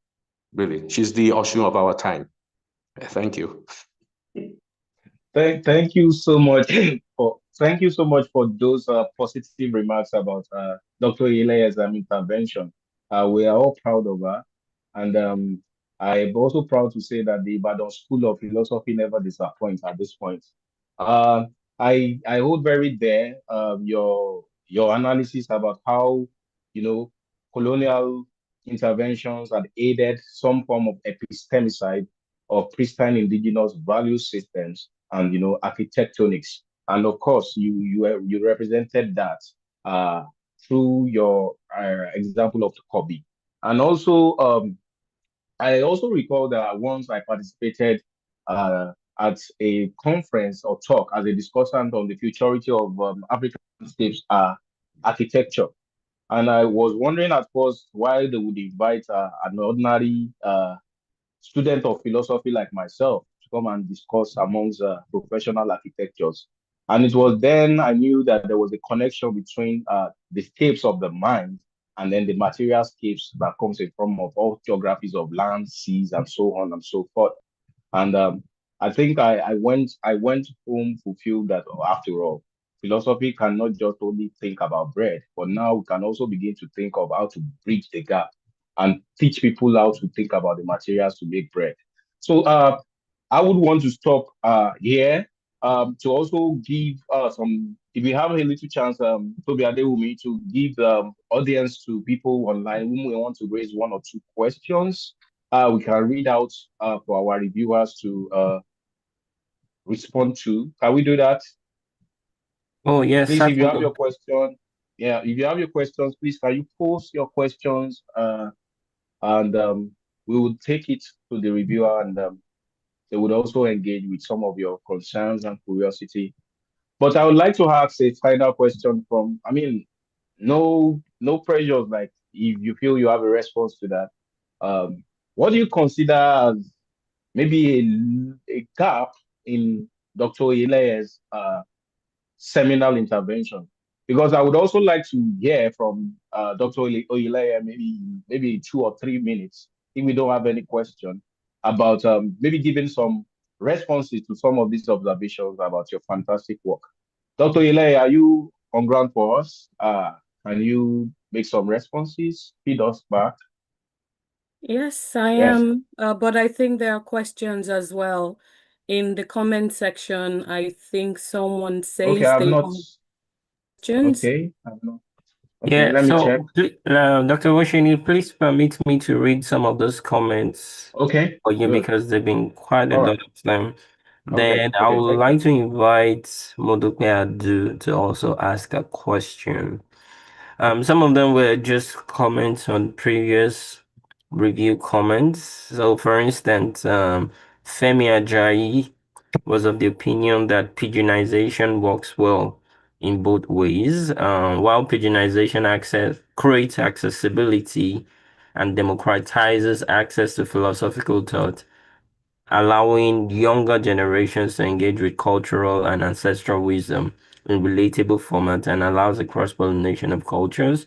Speaker 4: Really, she's the Oshun of our time. Thank you.
Speaker 1: Thank you so much thank you so much for those positive remarks about Dr. Elias intervention. We are all proud of her, and I'm also proud to say that the Ibadan School of Philosophy never disappoints at this point. I hold very dear your analysis about how colonial interventions had aided some form of epistemicide of pristine indigenous value systems and architectonics. And of course, you represented that uh, through your example of Kobe. And also, I also recall that once I participated uh, at a conference or talk as a discussant on the futurity of African landscapes architecture. And I was wondering at first why they would invite an ordinary student of philosophy like myself to come and discuss amongst professional architectures. And it was then I knew that there was a connection between the scapes of the mind and then the material scapes that comes in form of all geographies of land, seas, and so on and so forth. And I think I went home fulfilled that after all, philosophy cannot just only think about bread, but now we can also begin to think of how to bridge the gap and teach people how to think about the materials to make bread. So I would want to stop here to also give some, if we have a little chance, Toby Adewumi, to give audience to people online whom we want to raise one or two questions. We can read out for our reviewers to respond to. Can we do that?
Speaker 5: Oh, yes,
Speaker 1: Please, if you have
Speaker 5: certainly.
Speaker 1: your question, yeah, if you have your questions, please can you post your questions and we would take it to the reviewer and they would also engage with some of your concerns and curiosity. But I would like to ask a final question from, I mean, no pressures, like if you feel you have a response to that. What do you consider as maybe a gap in Dr. Elias' seminal intervention? Because I would also like to hear from Dr. Oyelaya maybe 2 or 3 minutes, if we don't have any question, about maybe giving some responses to some of these observations about your fantastic work. Dr. Oyelaya, are you on ground for us? Can you make some responses? Feed us back.
Speaker 6: Yes, I
Speaker 1: Yes.
Speaker 6: am. But I think there are questions as well. In the comment section, I think someone
Speaker 1: Okay,
Speaker 6: says
Speaker 1: I've
Speaker 6: they
Speaker 1: not.
Speaker 6: have questions.
Speaker 1: Okay, I've not. Okay,
Speaker 5: Yeah,
Speaker 1: let me check.
Speaker 5: so Dr. Oshini, please permit me to read some of those comments
Speaker 1: Okay,
Speaker 5: for you
Speaker 1: good.
Speaker 5: because there've been quite a
Speaker 1: All right.
Speaker 5: lot of them.
Speaker 1: Okay,
Speaker 5: Then I
Speaker 1: okay,
Speaker 5: would
Speaker 1: thank you.
Speaker 5: like to invite Modupe Adu to also ask a question. Some of them were just comments on previous review comments. So, for instance, Femi Ajayi was of the opinion that pigeonization works well in both ways. While pigeonization creates accessibility and democratizes access to philosophical thought, allowing younger generations to engage with cultural and ancestral wisdom in relatable format and allows the cross-pollination of cultures.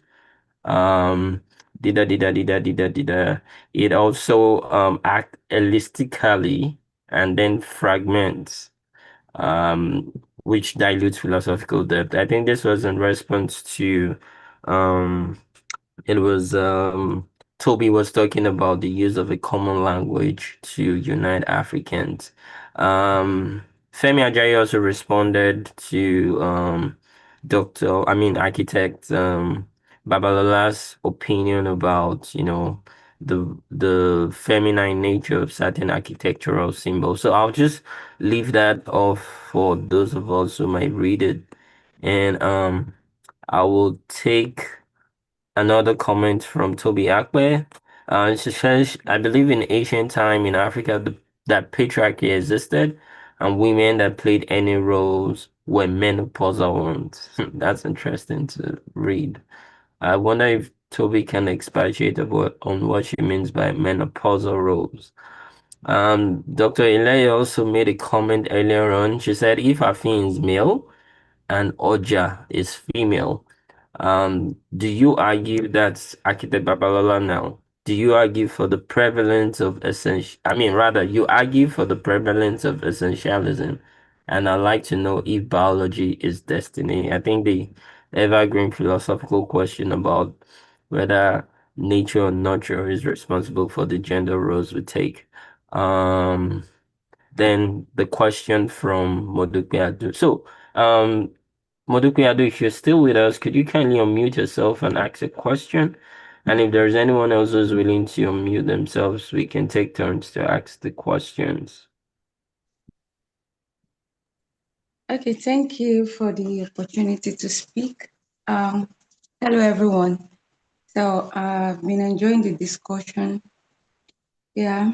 Speaker 5: Um, dida. It also act elastically and then fragments. Um, which dilutes philosophical depth. I think this was in response to it was Toby was talking about the use of a common language to unite Africans. Femi Ajayi also responded to architect Babalola's opinion about, the feminine nature of certain architectural symbols. So I'll just leave that off for those of us who might read it. And I will take another comment from Toby Akpe. She says, I believe in ancient time in Africa that patriarchy existed and women that played any roles were menopausal ones. That's interesting to read. I wonder if Toby can expatiate on what she means by menopausal roles. Dr. Ilay also made a comment earlier on. She said, if Afin is male and Oja is female, do you argue that Architect Babalola now? Do you argue for the prevalence of you argue for the prevalence of essentialism, and I'd like to know if biology is destiny. I think the evergreen philosophical question about whether nature or nurture is responsible for the gender roles we take. Then the question from Modupe. So, Modupe, if you're still with us, could you kindly unmute yourself and ask a question? And if there's anyone else who's willing to unmute themselves, we can take turns to ask the questions.
Speaker 7: Okay, thank you for the opportunity to speak. Hello, everyone. So I've been enjoying the discussion. Yeah,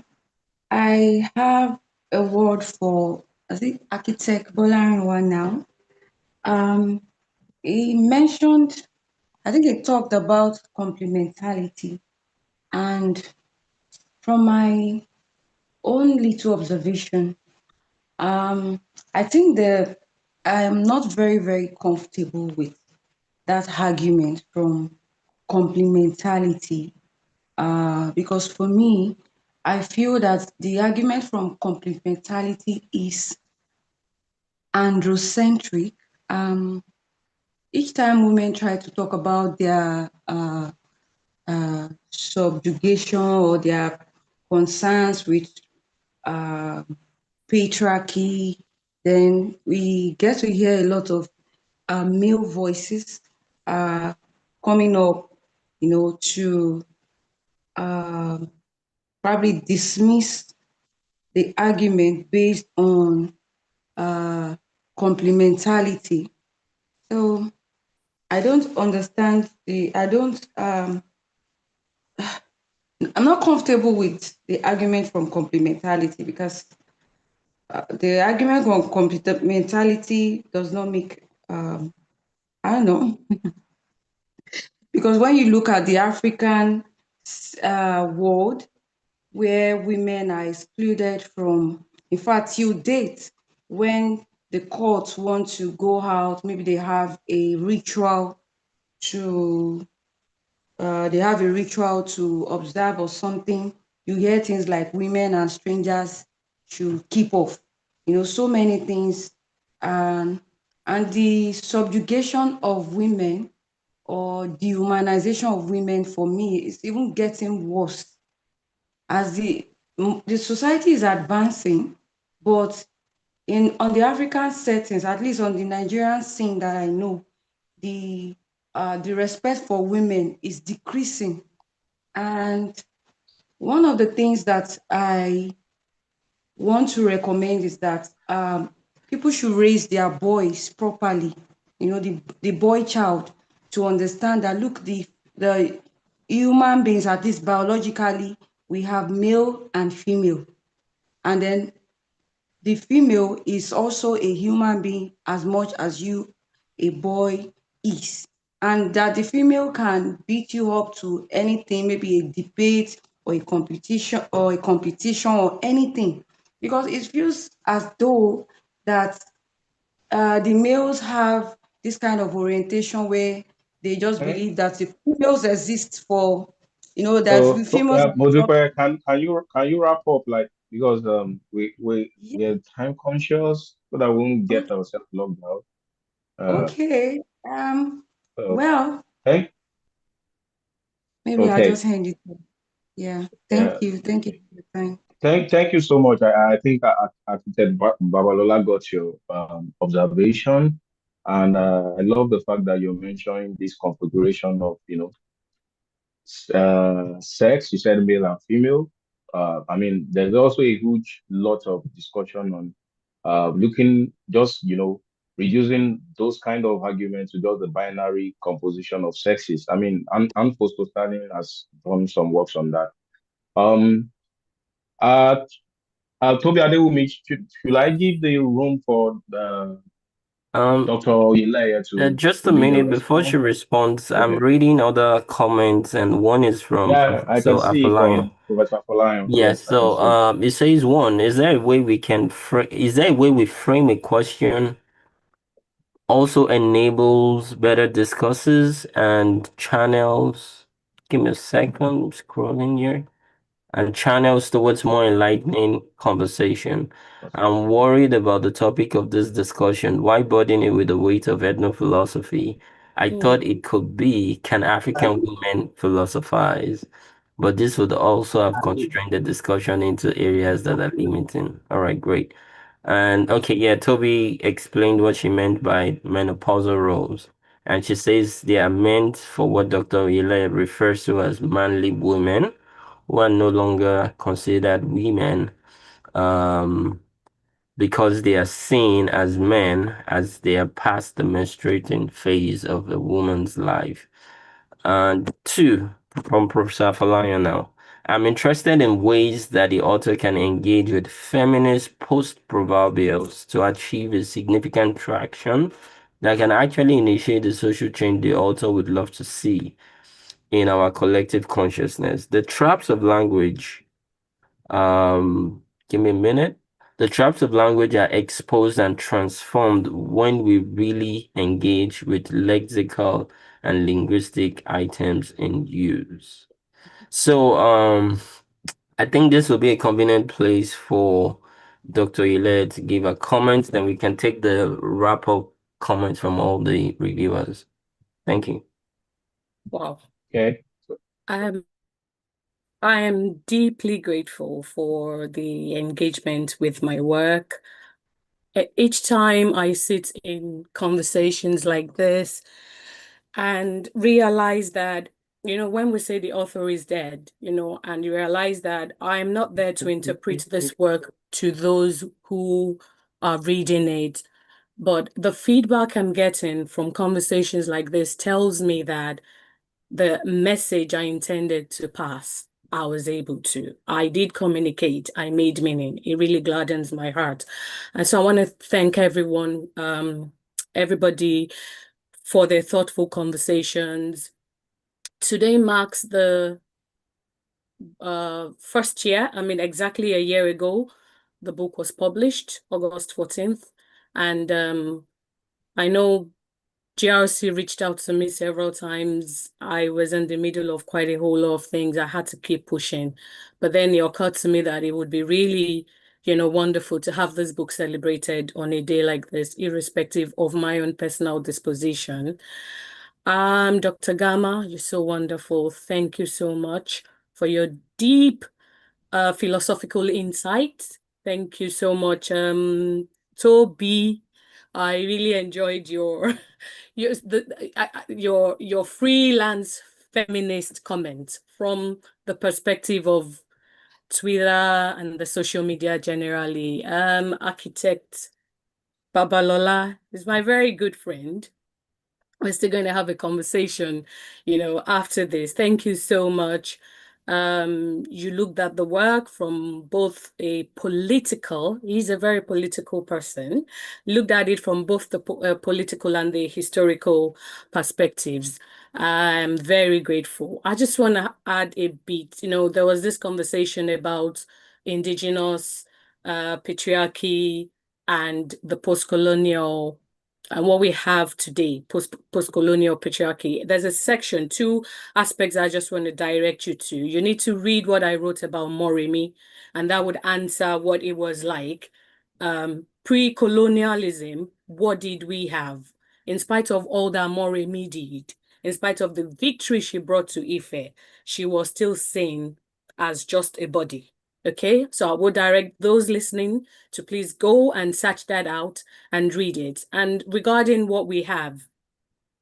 Speaker 7: I have a word for, I think, architect Bolarinwa now. He mentioned, I think he talked about complementarity, and from my own little observation, I think that I am not very, very comfortable with that argument from complementarity, because for me, I feel that the argument from complementarity is androcentric. Each time women try to talk about their subjugation or their concerns with patriarchy, then we get to hear a lot of male voices coming up, to probably dismiss the argument based on complementarity. So I don't understand I'm not comfortable with the argument from complementarity, because the argument from complementarity does not make, I don't know, because when you look at the African world, where women are excluded from, in fact, till date, when the courts want to go out, maybe they have a ritual to observe or something, you hear things like women and strangers should keep off, so many things. And the subjugation of women or dehumanization of women, for me, is even getting worse as the society is advancing, but on the African settings, at least on the Nigerian scene that I know, the respect for women is decreasing. And one of the things that I want to recommend is that people should raise their boys properly, the boy child, to understand that, look, the human beings, at least biologically, we have male and female. And then the female is also a human being as much as you, a boy, is. And that the female can beat you up to anything, maybe a debate or a competition or anything. Because it feels as though that the males have this kind of orientation where they just believe that the females exist for, that
Speaker 1: So,
Speaker 7: females.
Speaker 1: Modupe, can you wrap up? Like, because we're time conscious so that we won't get ourselves locked out.
Speaker 7: Okay.
Speaker 1: So
Speaker 7: Well,
Speaker 1: thank
Speaker 7: maybe I'll
Speaker 1: okay.
Speaker 7: just hand it. Yeah.
Speaker 1: Yeah.
Speaker 7: Thank you. Thank you for your time.
Speaker 1: Thank you so much. I think Architect Babalola got your observation, and I love the fact that you're mentioning this configuration of sex. You said male and female. I mean, there's also a huge lot of discussion on looking just reducing those kind of arguments to just the binary composition of sexes. I mean, and Stalin has done some works on that. Um, uh, Toby Adewumi, should I give the room for
Speaker 5: Um,
Speaker 1: Dr. Ilaya
Speaker 5: just
Speaker 1: to
Speaker 5: a
Speaker 1: lead the
Speaker 5: minute before she
Speaker 1: response?
Speaker 5: responds, I'm
Speaker 1: Okay.
Speaker 5: reading other comments, and one is from
Speaker 1: Yeah, I
Speaker 5: Professor
Speaker 1: can see
Speaker 5: Afolayan.
Speaker 1: from Professor Folayan.
Speaker 5: Yes,
Speaker 1: Yes, I can
Speaker 5: so
Speaker 1: see.
Speaker 5: it says one, is there a way we can is there a way we frame a question also enables better discourses and channels? Give me a second, I'm scrolling here. And channels towards more enlightening conversation. I'm worried about the topic of this discussion. Why burden it with the weight of ethno-philosophy? I thought it could be, can African women philosophize? But this would also have constrained the discussion into areas that are limiting. All right, great. And okay, yeah, Toby explained what she meant by menopausal roles. And she says they are meant for what Dr. Ile refers to as manly women who are no longer considered women because they are seen as men as they are past the menstruating phase of a woman's life. And two, from Professor Falaya now. I'm interested in ways that the author can engage with feminist post-proverbials to achieve a significant traction that can actually initiate the social change the author would love to see in our collective consciousness. The traps of language, give me a minute. The traps of language are exposed and transformed when we really engage with lexical and linguistic items in use. So, I think this will be a convenient place for Dr. Ile to give a comment, then we can take the wrap-up comments from all the reviewers. Thank you.
Speaker 6: Wow.
Speaker 1: Okay.
Speaker 6: I am deeply grateful for the engagement with my work. Each time I sit in conversations like this and realize that, when we say the author is dead, and you realize that I'm not there to interpret this work to those who are reading it, but the feedback I'm getting from conversations like this tells me that the message I intended to pass, I was able to. I did communicate. I made meaning. It really gladdens my heart. And so I want to thank everyone, everybody for their thoughtful conversations. Today marks the first year. I mean, exactly a year ago, the book was published, August 14th. And I know GRC reached out to me several times. I was in the middle of quite a whole lot of things. I had to keep pushing. But then it occurred to me that it would be really, wonderful to have this book celebrated on a day like this, irrespective of my own personal disposition. Dr. Gama, you're so wonderful. Thank you so much for your deep philosophical insight. Thank you so much. Toby, I really enjoyed your freelance feminist comment from the perspective of Twitter and the social media generally. Architect Babalola is my very good friend. We're still going to have a conversation, after this. Thank you so much. You looked at the work from both he's a very political person, looked at it from both the political and the historical perspectives. I'm very grateful. I just want to add a bit, there was this conversation about indigenous patriarchy and the post-colonial and what we have today, post-colonial patriarchy. There's a section, two aspects I just want to direct you to. You need to read what I wrote about Moremi, and that would answer what it was like. Pre-colonialism, what did we have? In spite of all that Moremi did, in spite of the victory she brought to Ife, she was still seen as just a body. Okay, so I will direct those listening to please go and search that out and read it. And regarding what we have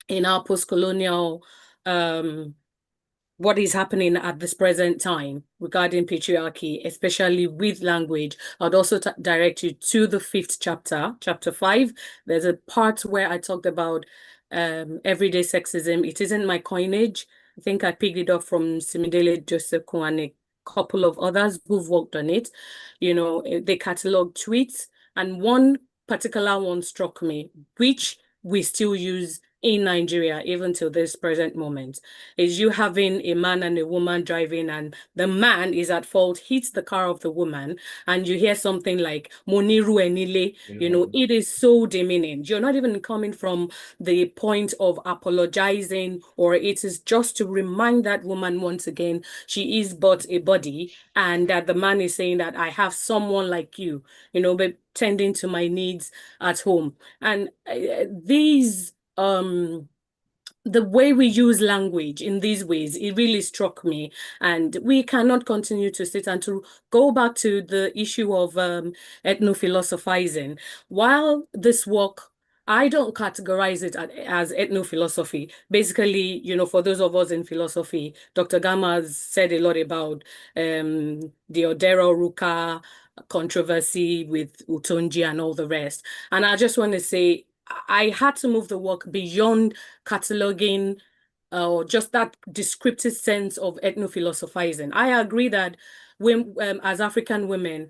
Speaker 6: in our post-colonial, what is happening at this present time regarding patriarchy, especially with language, I'd also direct you to the 5th chapter, chapter 5. There's a part where I talked about everyday sexism. It isn't my coinage. I think I picked it up from Simidele Joseph and a couple of others who've worked on it. You know, they catalog tweets, and one particular one struck me, which we still use in Nigeria, even till this present moment, is you having a man and a woman driving, and the man is at fault, hits the car of the woman, and you hear something like Moniru Enile, you know, it is so demeaning. You're not even coming from the point of apologizing, or it is just to remind that woman once again, she is but a body, and that the man is saying that I have someone like you know, but tending to my needs at home. And these the way we use language in these ways, it really struck me. And we cannot continue to sit and to go back to the issue of ethno-philosophizing. While this work, I don't categorize it as ethno-philosophy. Basically, you know, for those of us in philosophy, Dr. Gama has said a lot about the Odero Ruka controversy with Utonji and all the rest. And I just want to say, I had to move the work beyond cataloging or just that descriptive sense of ethno-philosophizing. I agree that when, as African women,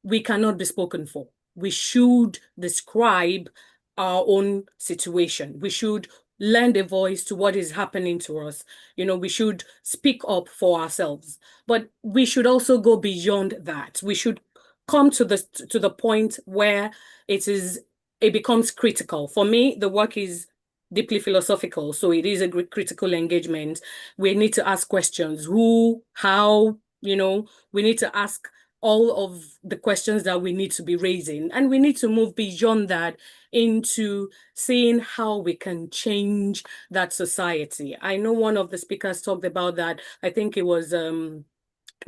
Speaker 6: we cannot be spoken for. We should describe our own situation. We should lend a voice to what is happening to us. You know, we should speak up for ourselves, but we should also go beyond that. We should come to the point where it becomes critical. For me, the work is deeply philosophical, so it is a critical engagement. We need to ask questions: who, how, you know, we need to ask all of the questions that we need to be raising, and we need to move beyond that into seeing how we can change that society. I know one of the speakers talked about that. I think it was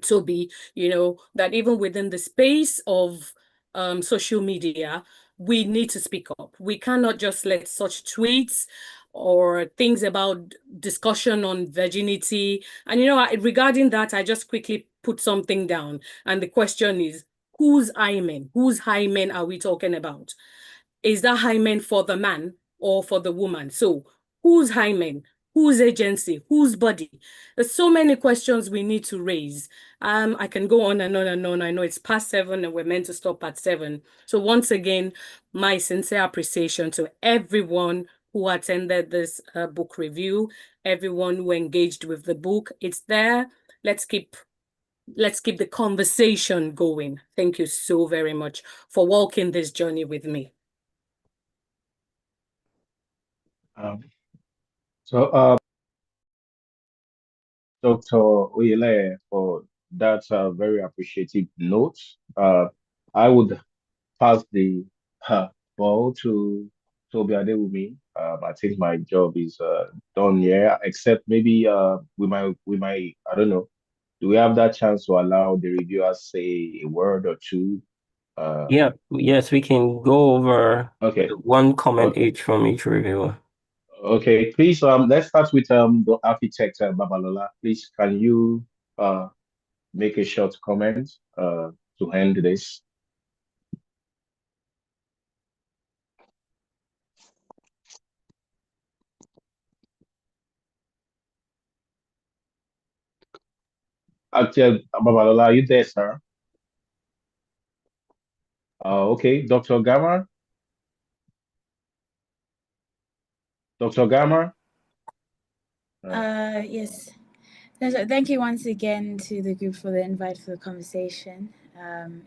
Speaker 6: Toby, you know, that even within the space of social media, we need to speak up. We cannot just let such tweets or things about discussion on virginity. And, you know, regarding that, I just quickly put something down. And the question is, whose hymen? Whose hymen are we talking about? Is that hymen for the man or for the woman? So whose hymen? Whose agency? Whose body? There's so many questions we need to raise. I can go on and on and on. I know it's past 7 and we're meant to stop at 7. So once again, my sincere appreciation to everyone who attended this book review, everyone who engaged with the book. It's there. Let's keep the conversation going. Thank you so very much for walking this journey with me.
Speaker 1: Dr. Oyele, for that very appreciative note. I would pass the ball to Toby Adewumi. I think my job is done here, except maybe we might, I don't know. Do we have that chance to allow the reviewers say a word or two?
Speaker 5: Yeah, yes, we can go over
Speaker 1: Okay.
Speaker 5: one comment
Speaker 1: Okay.
Speaker 5: each from each reviewer.
Speaker 1: Okay, please, let's start with the architect, Babalola. Please, can you make a short comment to end this? Actually, Babalola, are you there, sir? Okay, Dr. Gamma? Dr. Gamma?
Speaker 2: Yes. So thank you once again to the group for the invite for the conversation.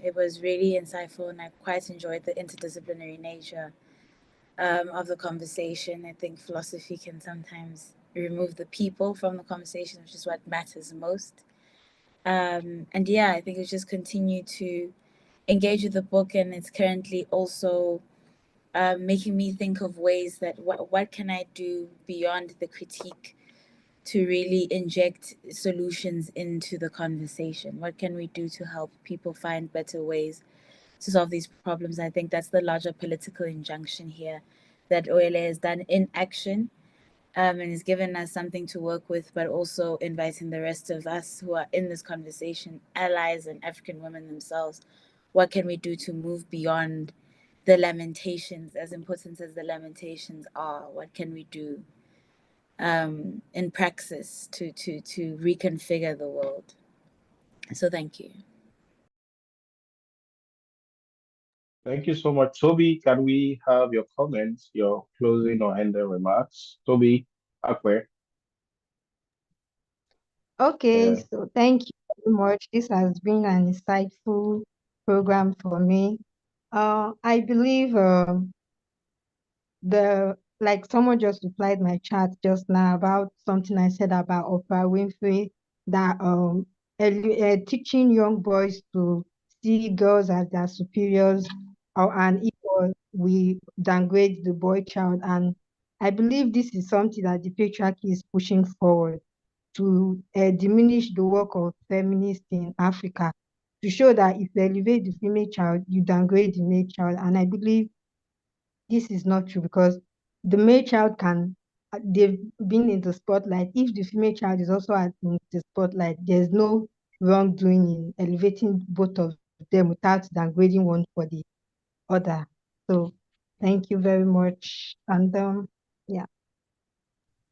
Speaker 2: It was really insightful, and I quite enjoyed the interdisciplinary nature of the conversation. I think philosophy can sometimes remove the people from the conversation, which is what matters most. And yeah, I think it's just continue to engage with the book, and it's currently also making me think of ways that what can I do beyond the critique to really inject solutions into the conversation. What can we do to help people find better ways to solve these problems? I think that's the larger political injunction here that OLA has done in action, and has given us something to work with, but also inviting the rest of us who are in this conversation, allies and African women themselves. What can we do to move beyond the lamentations, as important as the lamentations are? What can we do in praxis to reconfigure the world? So thank you.
Speaker 1: Thank you so much. Toby, can we have your comments, your closing or ending remarks? Toby, Akwe.
Speaker 3: Okay,
Speaker 1: Yeah.
Speaker 3: so thank you very much. This has been an insightful program for me. I believe the like someone just replied my chat just now about something I said about Oprah Winfrey, that teaching young boys to see girls as their superiors, or and equal, we downgrade the boy child. And I believe this is something that the patriarchy is pushing forward to diminish the work of feminists in Africa, to show that if you elevate the female child, you downgrade the male child. And I believe this is not true, because the male child can, they've been in the spotlight. If the female child is also in the spotlight, there's no wrongdoing in elevating both of them without downgrading one for the other. So thank you very much. And yeah.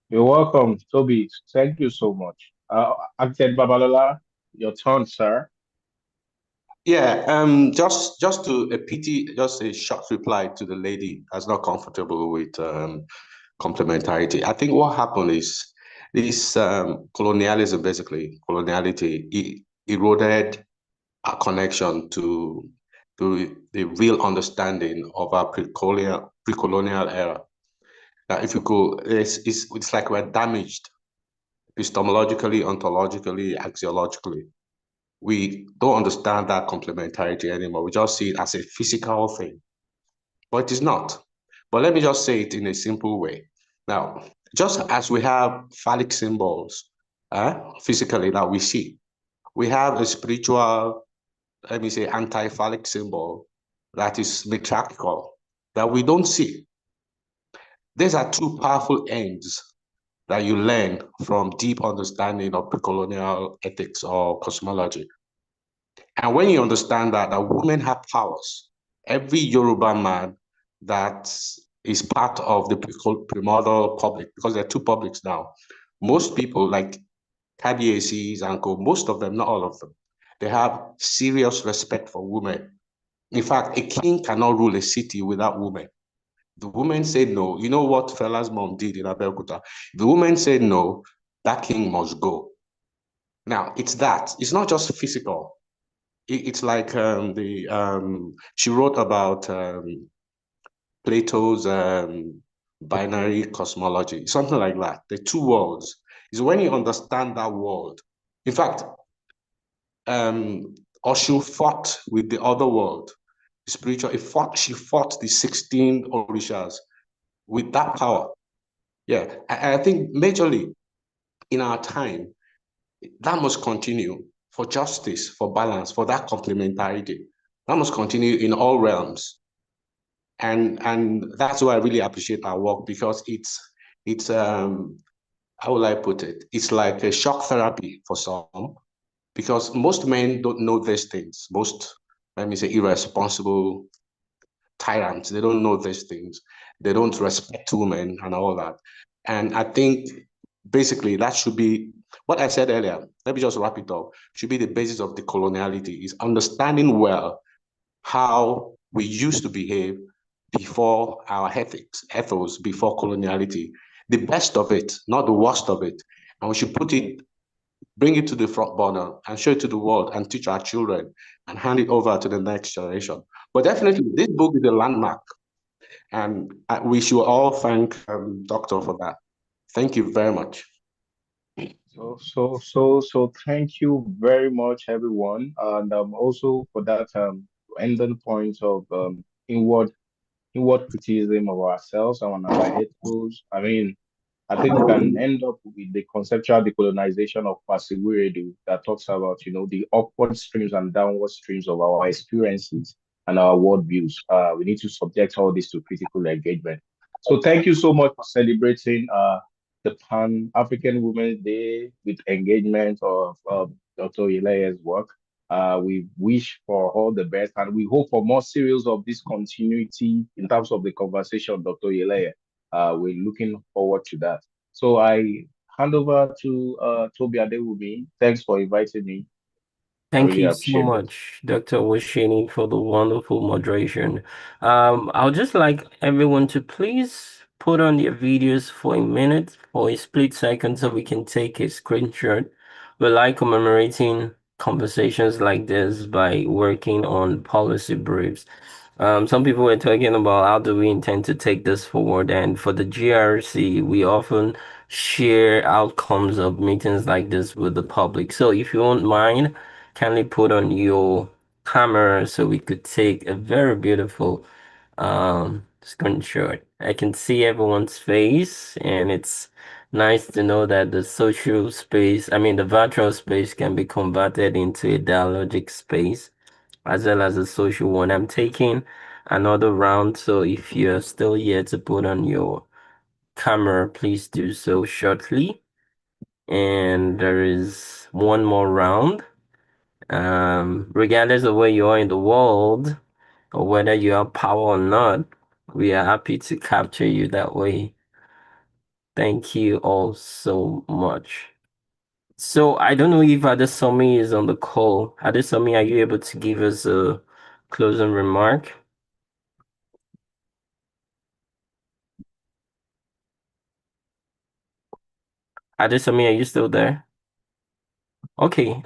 Speaker 1: You're welcome, Toby. Thank you so much. Acted Babalola, your turn, sir.
Speaker 4: Yeah, just to a pity, just a short reply to the lady that's not comfortable with complementarity. I think what happened is this colonialism, basically coloniality, eroded our connection to the real understanding of our pre-colonial era. Now, if you go, it's like we're damaged epistemologically, ontologically, axiologically. We don't understand that complementarity anymore. We just see it as a physical thing, but it is not. But let me just say it in a simple way. Now, just as we have phallic symbols physically that we see, we have a spiritual, let me say, anti-phallic symbol that is matriarchal that we don't see. These are two powerful ends that you learn from deep understanding of pre-colonial ethics or cosmology. And when you understand that women have powers, every Yoruba man that is part of the primordial public, because there are two publics now, most people like KBACs and co, most of them, not all of them, they have serious respect for women. In fact, a king cannot rule a city without women. The women say no. You know what Fela's mom did in Abeokuta? The women say no, that king must go. Now, it's that. It's not just physical. It's like she wrote about Plato's binary cosmology, something like that. The two worlds is when you understand that world. In fact, Oshu fought with the other world, spiritual. She fought the 16 Orishas with that power. Yeah, I think majorly in our time, that must continue for justice, for balance, for that complementarity. That must continue in all realms. And that's why I really appreciate our work, because it's how will I put it? It's like a shock therapy for some, because most men don't know these things. Most, let me say, irresponsible tyrants, they don't know these things. They don't respect women and all that. And I think basically that should be what I said earlier. Let me just wrap it up. Should be the basis of the coloniality, is understanding well how we used to behave before our ethos, before coloniality, the best of it, not the worst of it. And we should bring it to the front burner and show it to the world and teach our children and hand it over to the next generation. But definitely, this book is a landmark. And we should all thank Doctor for that. Thank you very much.
Speaker 1: So thank you very much, everyone, and also for that ending point of inward criticism of ourselves and our ethos. I mean, I think we can end up with the conceptual decolonization of Pasiwiredu that talks about, the upward streams and downward streams of our experiences and our worldviews. We need to subject all this to critical engagement. So thank you so much for celebrating the Pan-African Women's Day with engagement of Dr. Ilaya's work. We wish for all the best and we hope for more series of this continuity in terms of the conversation, Dr. Ilaya. We're looking forward to that. So I hand over to Toby Adewumi. Thanks for inviting me. I
Speaker 5: Thank
Speaker 1: really
Speaker 5: you so
Speaker 1: appreciate it.
Speaker 5: much, Dr. Washini, for the wonderful moderation. I'll just like everyone to please put on your videos for a minute or a split second so we can take a screenshot. We like commemorating conversations like this by working on policy briefs. Some people were talking about how do we intend to take this forward, and for the GRC, we often share outcomes of meetings like this with the public. So if you won't mind, kindly put on your camera so we could take a very beautiful screenshot. I can see everyone's face, and it's nice to know that the social space, I mean the virtual space can be converted into a dialogic space as well as a social one. I'm taking another round, so if you're still here to put on your camera, please do so shortly. And there is one more round. Regardless of where you are in the world or whether you have power or not, we are happy to capture you that way. Thank you all so much. So I don't know if Adesomi is on the call. Adesomi, are you able to give us a closing remark? Adesomi, are you still there? Okay,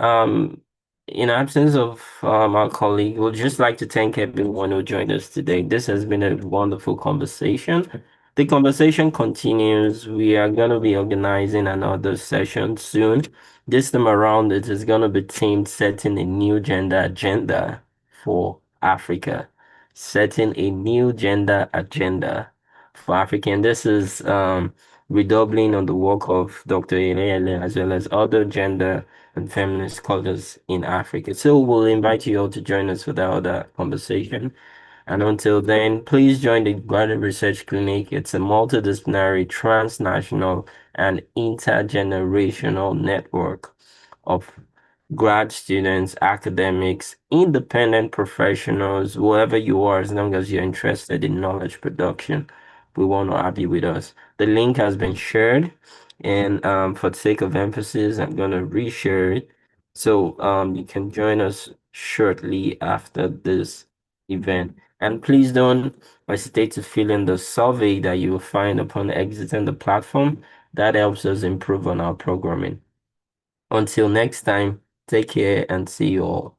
Speaker 5: in absence of our colleague, we'd just like to thank everyone who joined us today. This has been a wonderful conversation. The conversation continues. We are going to be organizing another session soon. This time around, it is going to be themed setting a new gender agenda for Africa. Setting a new gender agenda for Africa. And this is redoubling on the work of Dr. Elele as well as other gender and feminist scholars in Africa. So we'll invite you all to join us for that other conversation. And until then, please join the Graduate Research Clinic. It's a multidisciplinary, transnational, and intergenerational network of grad students, academics, independent professionals, whoever you are, as long as you're interested in knowledge production. We want to have you with us. The link has been shared, and for the sake of emphasis, I'm going to reshare it. So you can join us shortly after this event. And please don't hesitate to fill in the survey that you will find upon exiting the platform. That helps us improve on our programming. Until next time, take care and see you all.